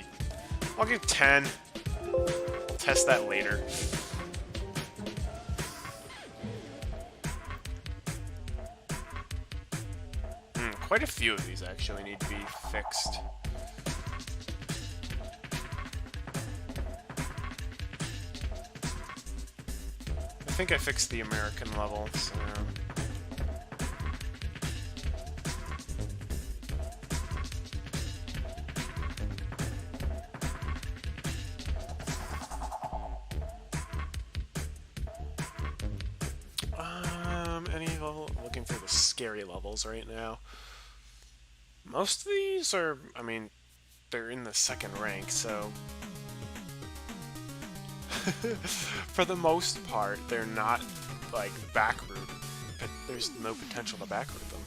10. I'll test that later. Quite a few of these actually need to be fixed. I think I fixed the American level, so... Any level... Looking for the scary levels right now. Most of these are, I mean, they're in the second rank, so... For the most part, they're not, like, backroot. There's no potential to backroot them.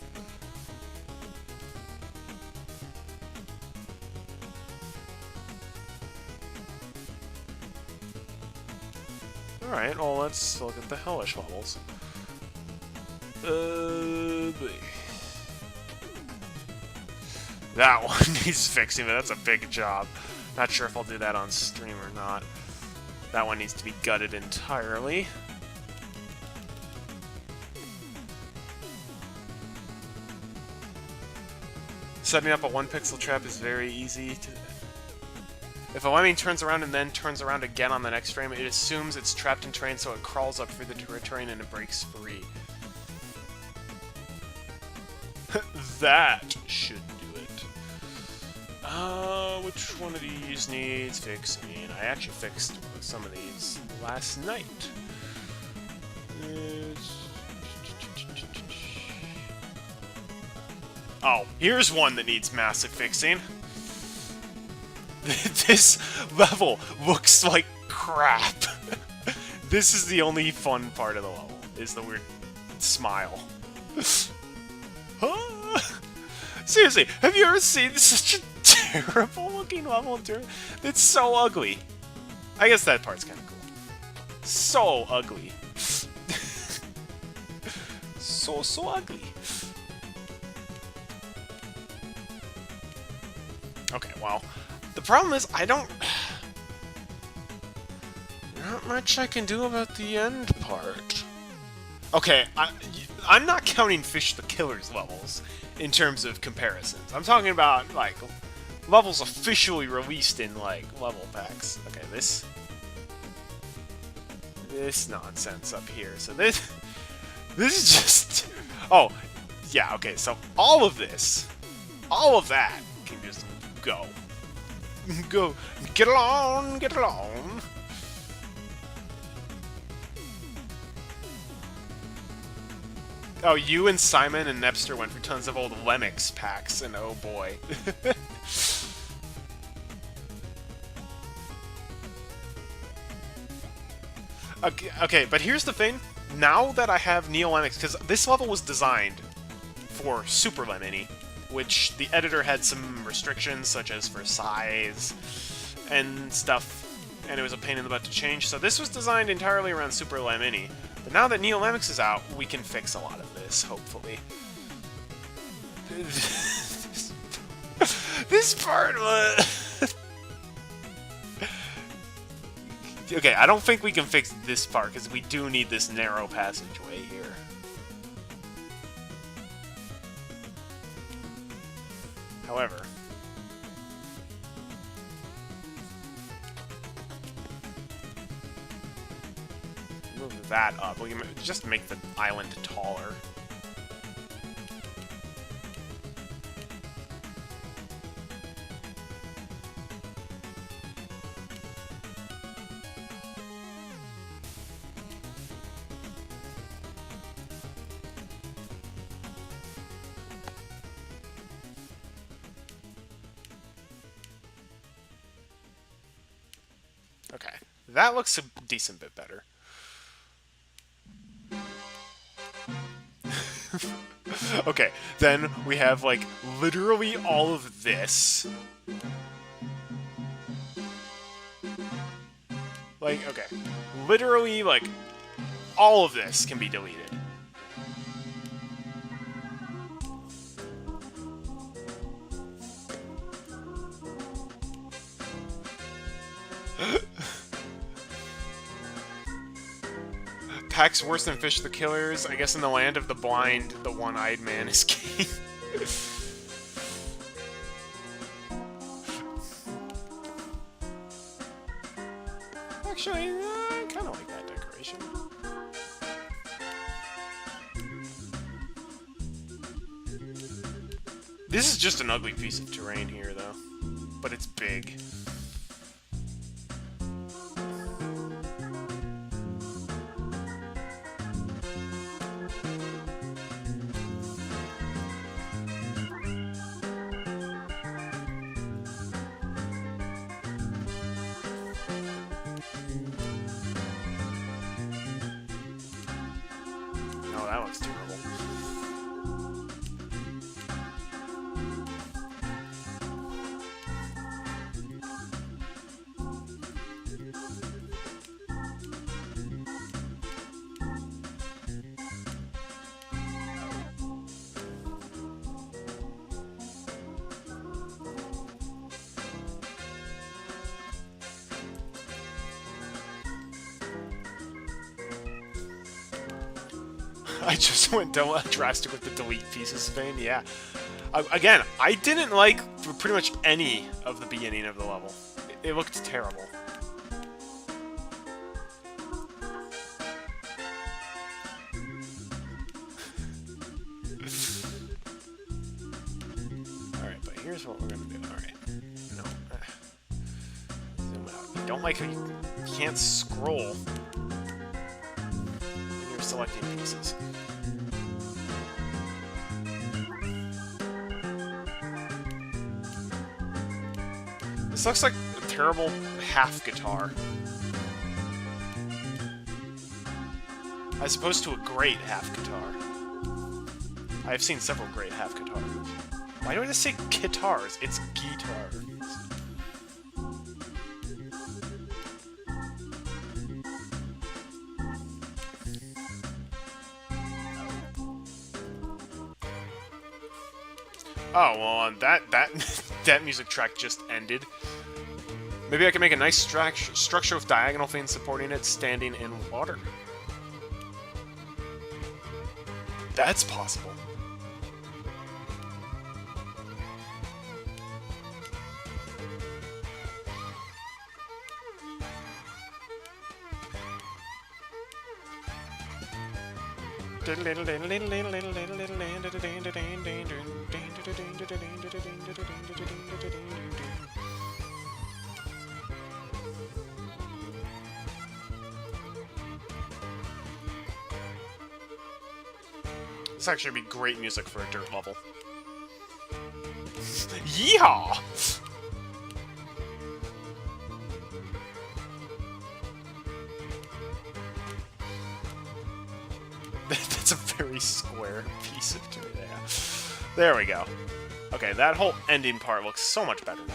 Alright, well, let's look at the hellish levels. That one needs fixing, but that's a big job. Not sure if I'll do that on stream or not. That one needs to be gutted entirely. Setting up a 1-pixel trap is very easy to... If a lemming turns around and then turns around again on the next frame, it assumes it's trapped in terrain, so it crawls up through the terrain and it breaks free. That should do it. Which one of these needs fixing? I actually fixed some of these last night. Oh, here's one that needs massive fixing. This level looks like crap. This is the only fun part of the level, is the weird smile. Seriously, have you ever seen such a terrible looking level? It's so ugly. I guess that part's kind of cool. So ugly. So ugly. Okay, well, the problem is not much I can do about the end part. Okay, I'm not counting Fish the Killer's levels in terms of comparisons. I'm talking about, like, levels officially released in, like, level packs. Okay, this nonsense up here. So this is just... Oh, yeah, okay, so all of that can just go. Go. Get along, get along. Oh, you and Simon and Nepster went for tons of old Lemmix packs, and oh boy. Okay, but here's the thing. Now that I have NeoLemmix, because this level was designed for Super Lemony, which the editor had some restrictions, such as for size and stuff, and it was a pain in the butt to change, so this was designed entirely around Super Lemony. But now that NeoLemmix is out, we can fix a lot of this, hopefully. This part was... Okay, I don't think we can fix this part, because we do need this narrow passageway here. However... move that up. We can just make the island taller. That looks a decent bit better. Okay, then we have, like, literally all of this. Like, okay. Literally, like, all of this can be deleted. Packs worse than Fish the Killers. I guess in the land of the blind, the one-eyed man is king. Actually, I kind of like that decoration. This is just an ugly piece of terrain here, though. But it's big. Oh, that looks terrible. I just went drastic with the delete pieces thing, yeah. Again, I didn't like pretty much any of the beginning of the level. It looked terrible. Alright, but here's what we're gonna do. Alright. No. Zoom out. I don't like how you can't scroll when you're selecting pieces. This looks like a terrible half guitar. As opposed to a great half guitar. I've seen several great half guitars. Why do I just say guitars? It's guitars. Oh, well, that music track just ended. Maybe I can make a nice structure with diagonal fins supporting it, standing in water. That's possible. This actually would be great music for a dirt level. Yeehaw! That's a very square piece of dirt. Yeah. There we go. Okay, that whole ending part looks so much better now.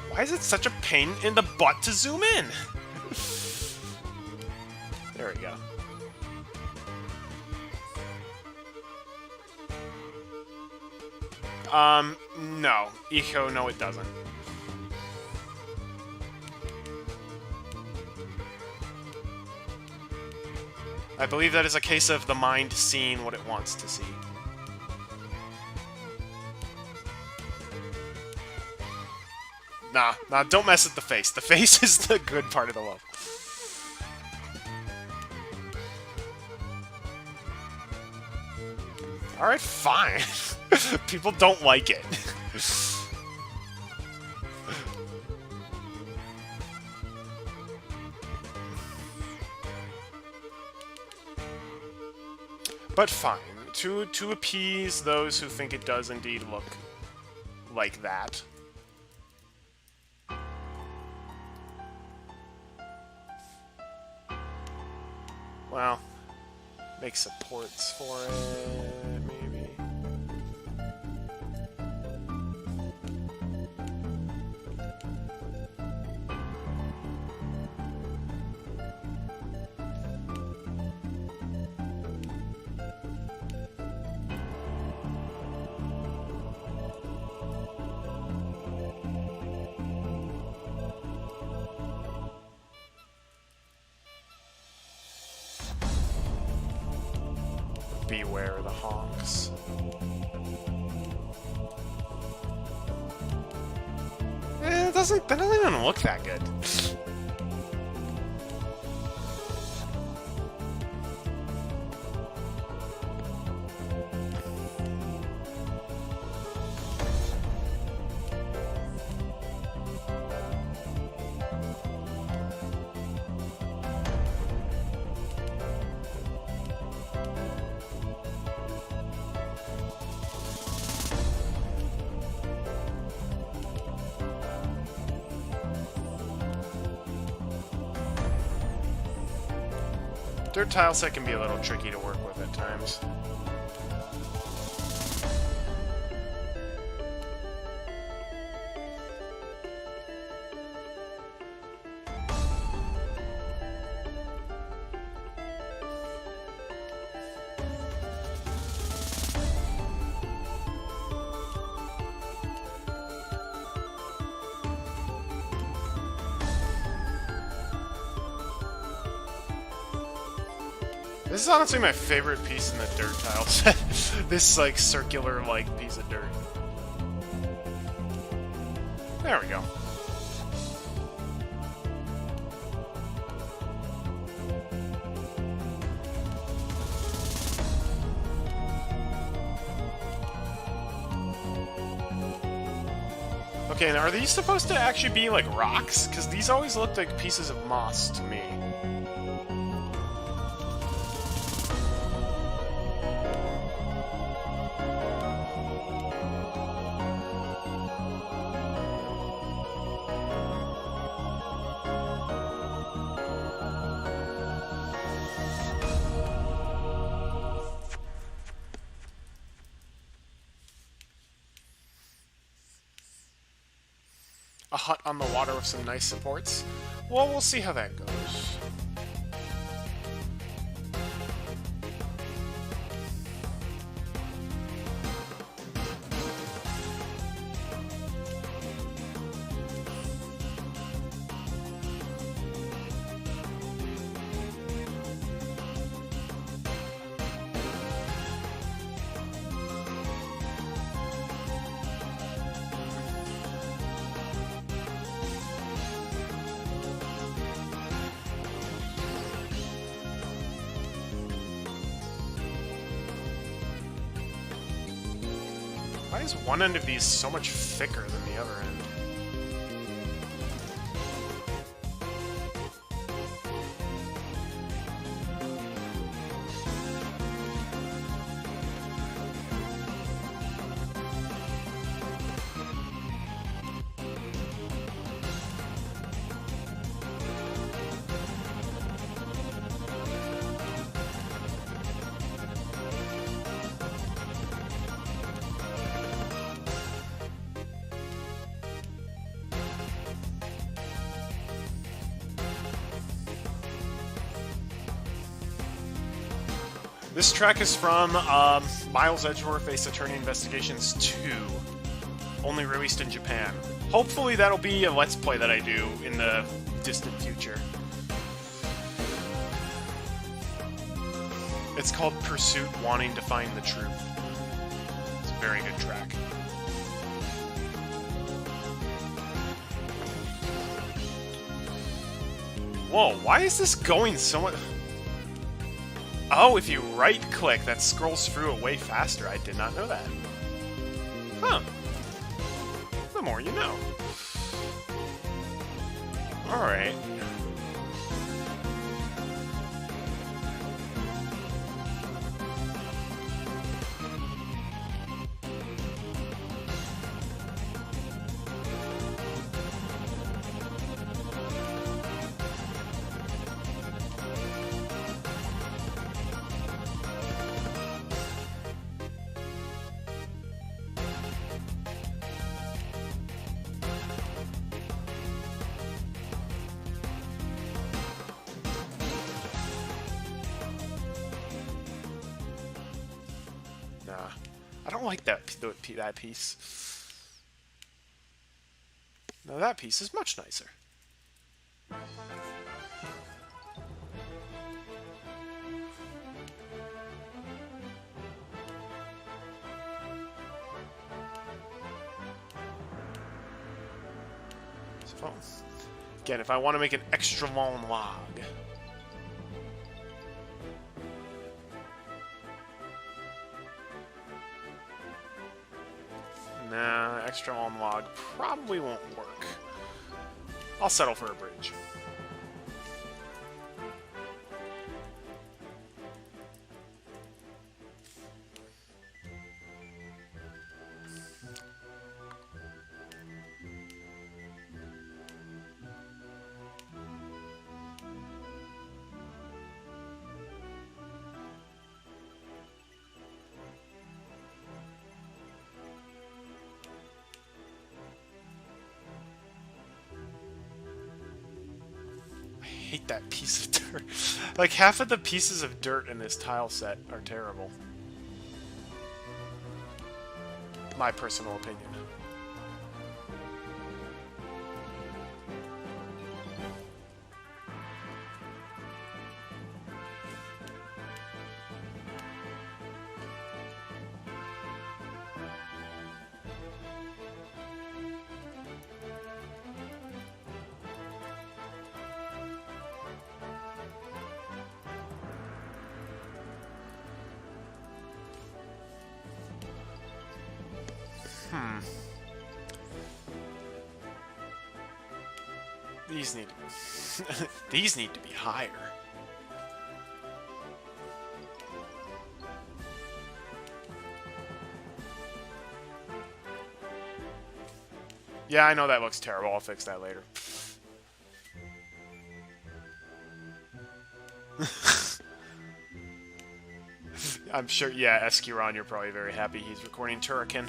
Why is it such a pain in the butt to zoom in? There we go. No. Echo, no it doesn't. I believe that is a case of the mind seeing what it wants to see. Nah, don't mess with the face. The face is the good part of the level. Alright, fine. People don't like it. But fine, to appease those who think it does indeed look like that. Well, make supports for it, maybe. Beware the honks. That doesn't even look that good. Dirt tile set can be a little tricky to work with at times. This is honestly my favorite piece in the dirt tile set. This, like, circular-like piece of dirt. There we go. Okay, now are these supposed to actually be, like, rocks? Because these always look like pieces of moss to me. A hut on the water with some nice supports. Well, we'll see how that goes. Why is one end of these so much thicker than the other end? This track is from Miles Edgeworth Ace Attorney Investigations 2, only released in Japan. Hopefully that'll be a Let's Play that I do in the distant future. It's called Pursuit Wanting to Find the Truth. It's a very good track. Whoa, why is this going so much... Oh, if you right-click, that scrolls through it way faster. I did not know that. Huh. The more you know. Alright. I don't like that piece. Now that piece is much nicer. So, again, if I want to make an extra long log, nah, extra long log probably won't work. I'll settle for a bridge. I hate that piece of dirt. Like, half of the pieces of dirt in this tile set are terrible. My personal opinion. These need these need to be higher. Yeah, I know that looks terrible. I'll fix that later. I'm sure, yeah, Escuron, you're probably very happy he's recording Turrican.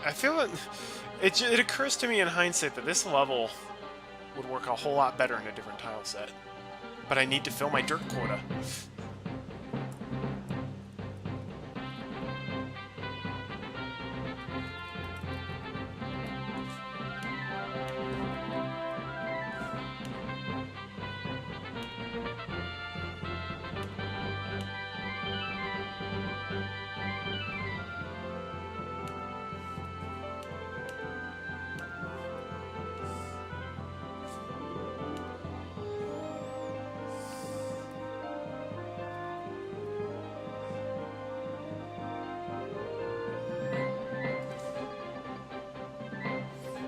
I feel it occurs to me in hindsight that this level would work a whole lot better in a different tile set. But I need to fill my dirt quota.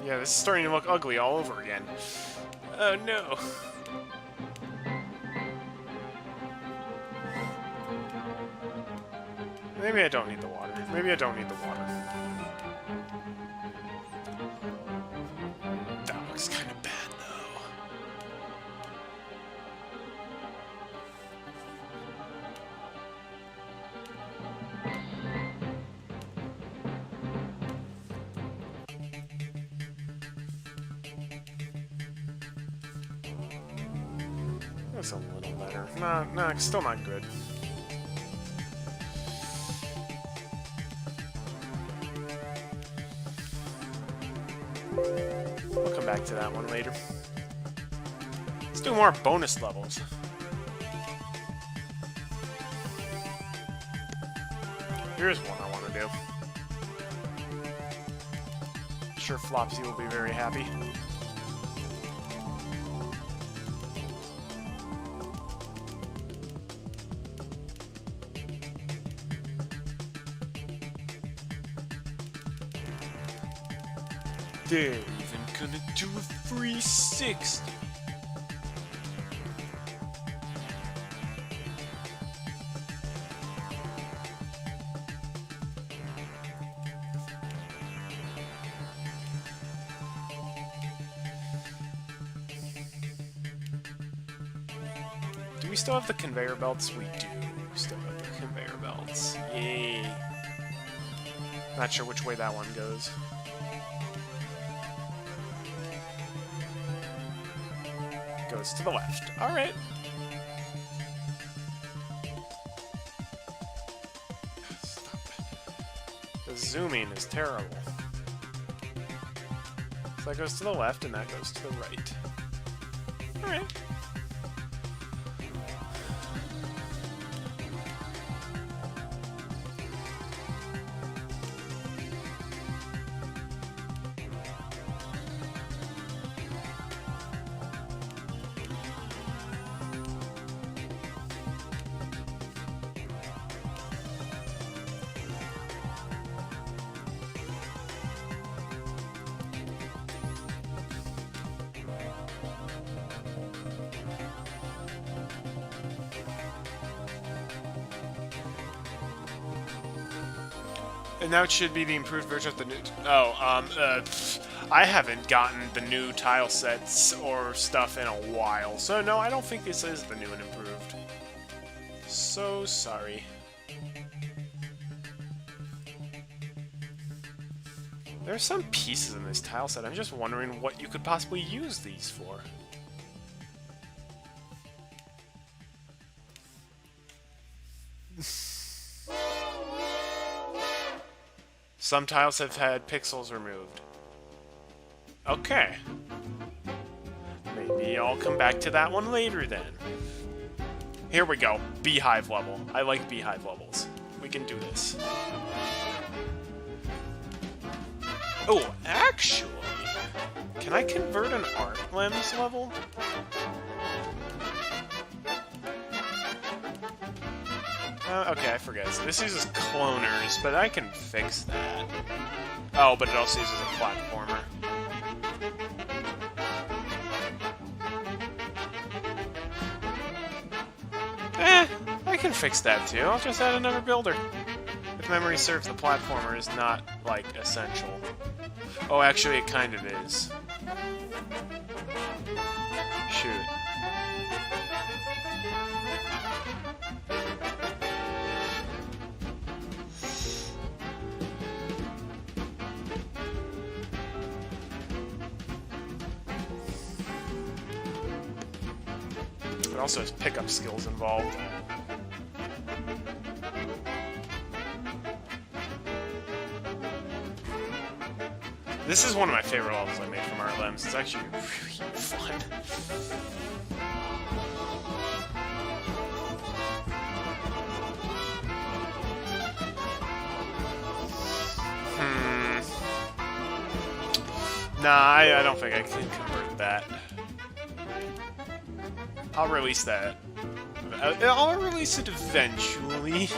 Yeah, this is starting to look ugly all over again. Oh no. Maybe I don't need the water. Maybe I don't need the water. That looks kind of bad, though. That's a little better. No, it's still not good. We'll come back to that one later. Let's do more bonus levels. Here's one I want to do. I'm sure Flopsy will be very happy. They're even gonna do a 360. Do we still have the conveyor belts? We do still have the conveyor belts. Yay. Not sure which way that one goes. Goes to the left. Alright. Stop it. The zooming is terrible. So that goes to the left and that goes to the right. Alright. And now it should be the improved version of the new... I haven't gotten the new tile sets or stuff in a while. So no, I don't think this is the new and improved. So sorry. There are some pieces in this tile set. I'm just wondering what you could possibly use these for. Some tiles have had pixels removed. Okay. Maybe I'll come back to that one later then. Here we go. Beehive level. I like beehive levels. We can do this. Oh, actually, can I convert an SubLems level? Okay, I forget. So this uses cloners, but I can fix that. Oh, but it also uses a platformer. I can fix that too. I'll just add another builder. If memory serves, the platformer is not, like, essential. Oh, actually, it kind of is. Shoot. It also has pickup skills involved. This is one of my favorite levels I made from SubLems. It's actually really fun. Nah, I don't think I can convert that. I'll release that. I'll release it eventually.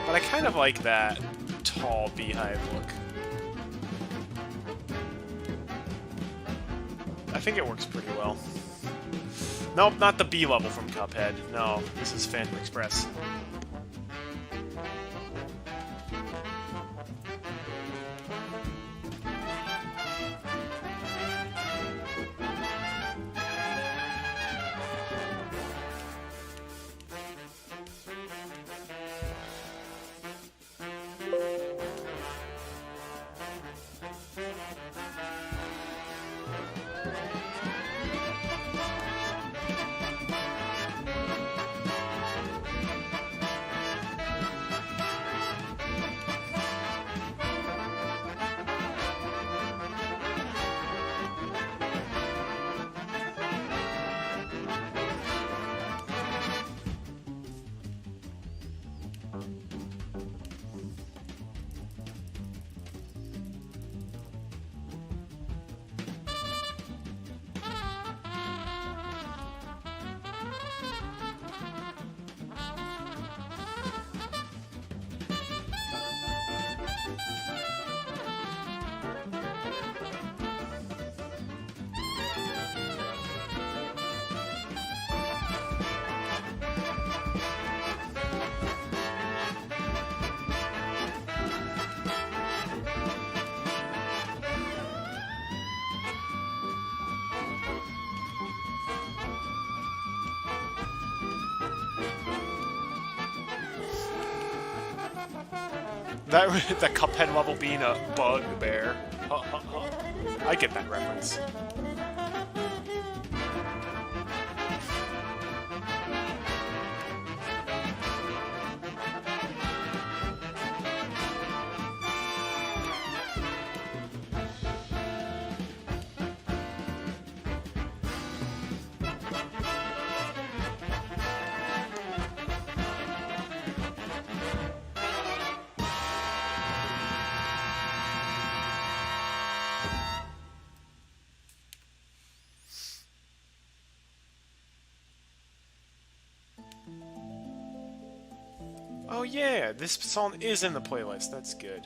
But I kind of like that tall beehive look. I think it works pretty well. Nope, not the B level from Cuphead. No, this is Phantom Express. That Cuphead level being a bugbear. I get that reference. Oh yeah, this song is in the playlist. That's good.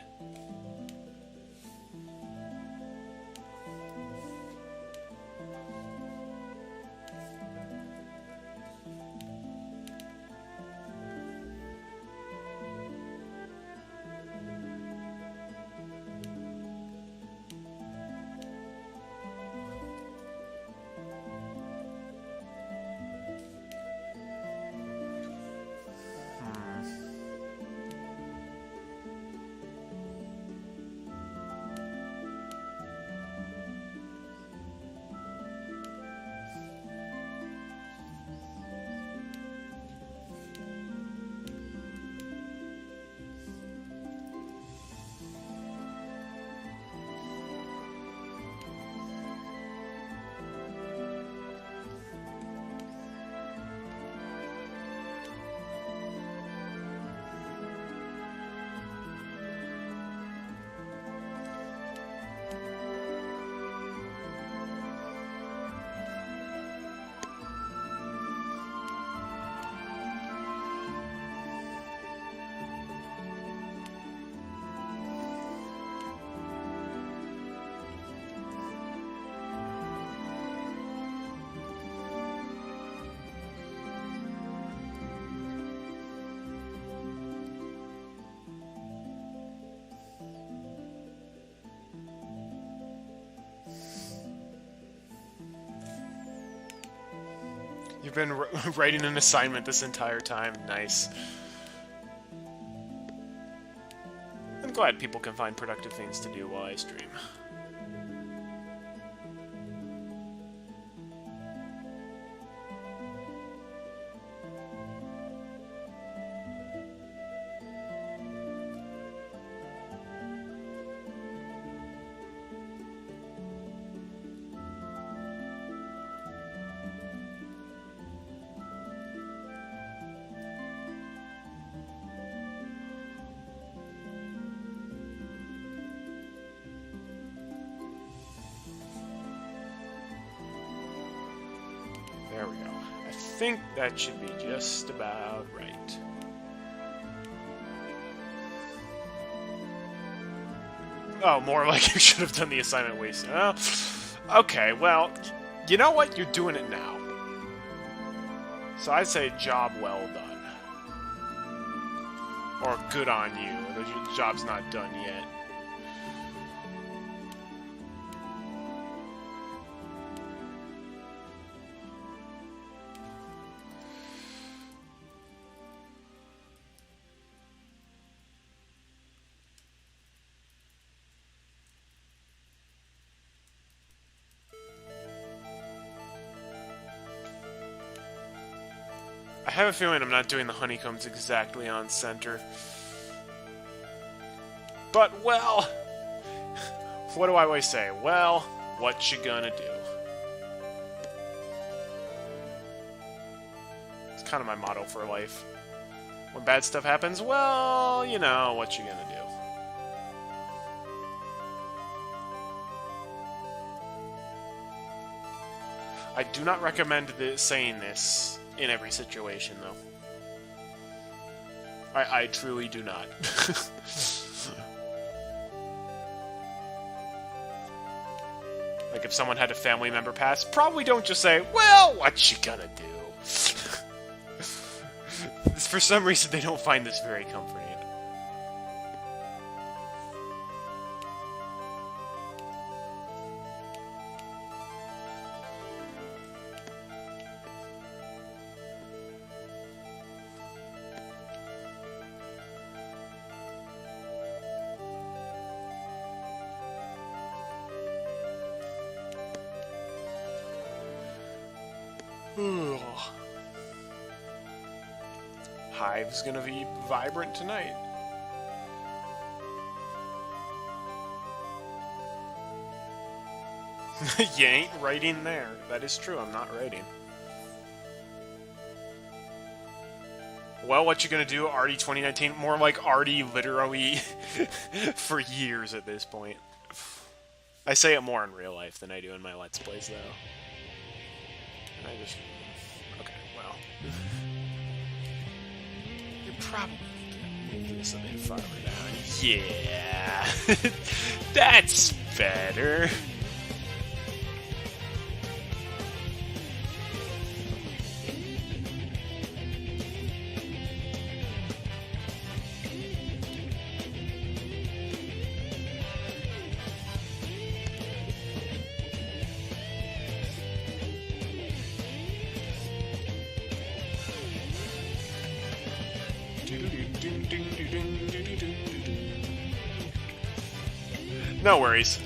You've been writing an assignment this entire time. Nice. I'm glad people can find productive things to do while I stream. There we go. I think that should be just about right. Oh, more like you should have done the assignment waste. Okay, well, you know what? You're doing it now. So I'd say job well done. Or good on you. The job's not done yet. I have a feeling I'm not doing the honeycombs exactly on center. But, well... what do I always say? Well, what you gonna do? It's kind of my motto for life. When bad stuff happens, well, you know, what you gonna do? I do not recommend saying this in every situation, though. I truly do not. Like, if someone had a family member pass, probably don't just say, well, what you gonna do? For some reason, they don't find this very comforting. Hive's gonna be vibrant tonight. You ain't writing there. That is true, I'm not writing. Well, what you gonna do, Artie 2019? More like Artie literally for years at this point. I say it more in real life than I do in my Let's Plays, though. I just... okay, well... You're probably gonna move this a bit farther down. Yeah! That's better! No worries.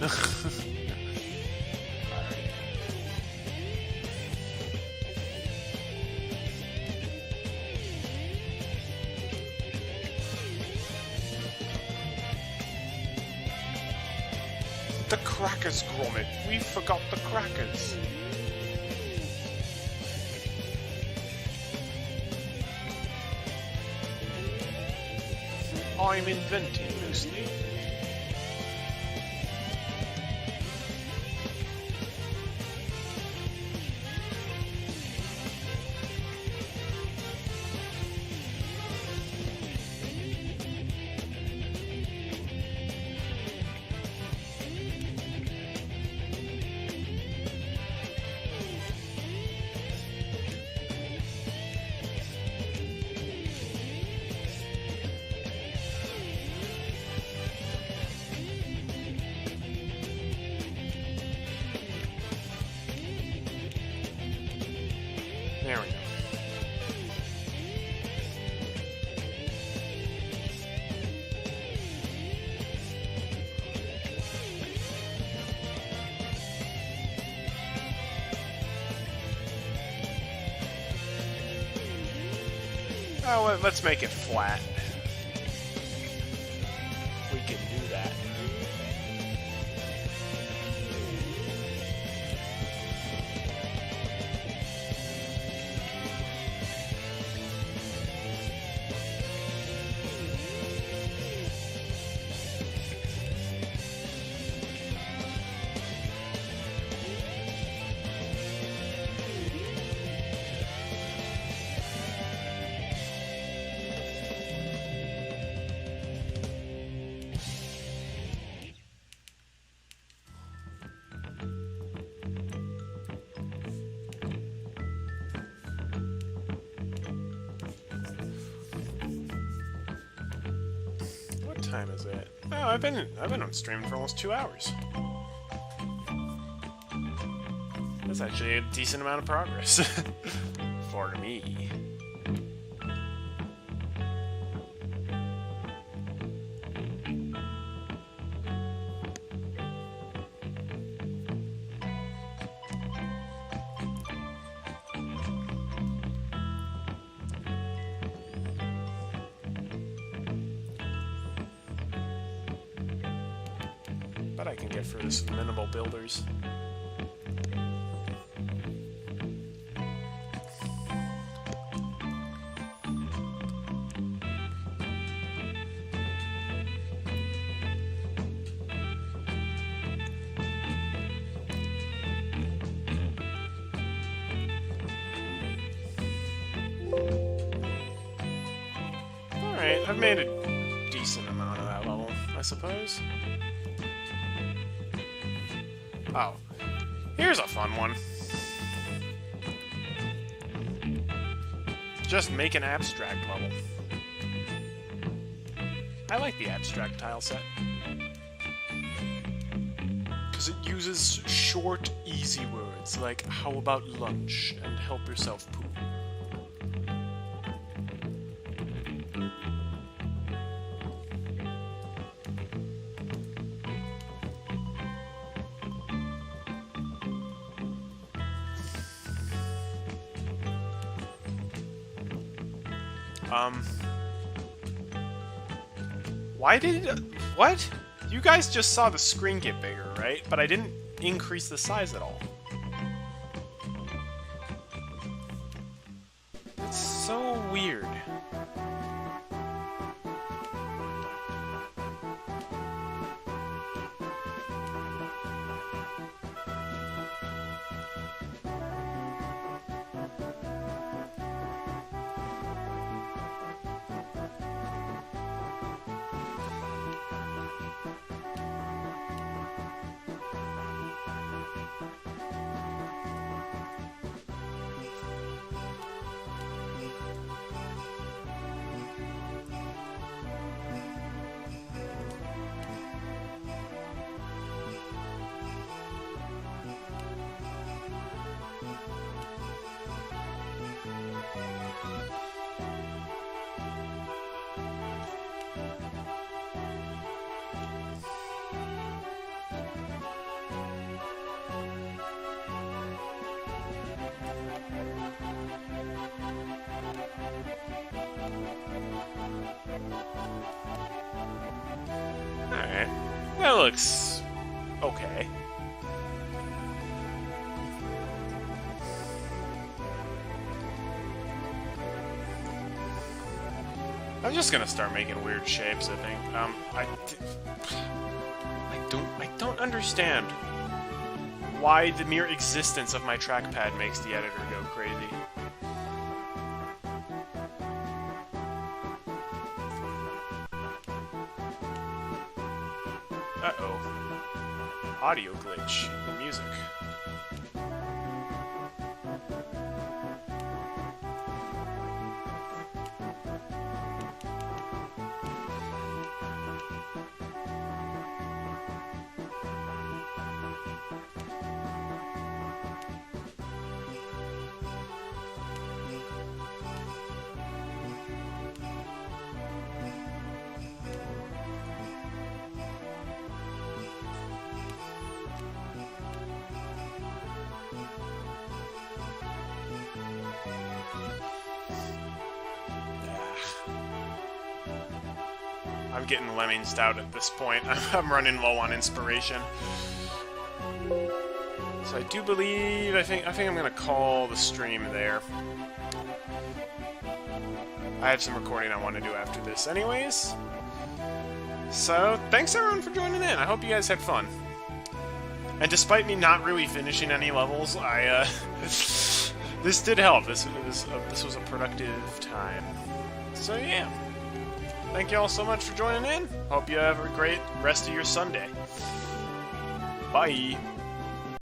The crackers, Gromit. We forgot the crackers. I'm inventing loosely. There we go. Oh, let's make it flat. We can do that. time is it? Oh, I've been on stream for almost 2 hours. That's actually a decent amount of progress for me. But I can get through this with minimal builders. Alright, I've made a decent amount of that level, I suppose. Oh, here's a fun one. Just make an abstract level. I like the abstract tile set. Because it uses short, easy words like, how about lunch, and help yourself poop. Why did... What? You guys just saw the screen get bigger, right? But I didn't increase the size at all. It's so weird. Alright. That looks... okay. I'm just gonna start making weird shapes, I think. I don't understand why the mere existence of my trackpad makes the editor go crazy. Uh-oh. Audio glitch in the music. I'm getting Lemmings out at this point. I'm running low on inspiration. So I do believe, I think I'm gonna call the stream there. I have some recording I want to do after this anyways. So, thanks everyone for joining in. I hope you guys had fun. And despite me not really finishing any levels, this did help. This was a productive time. So yeah. Thank you all so much for joining in. Hope you have a great rest of your Sunday. Bye.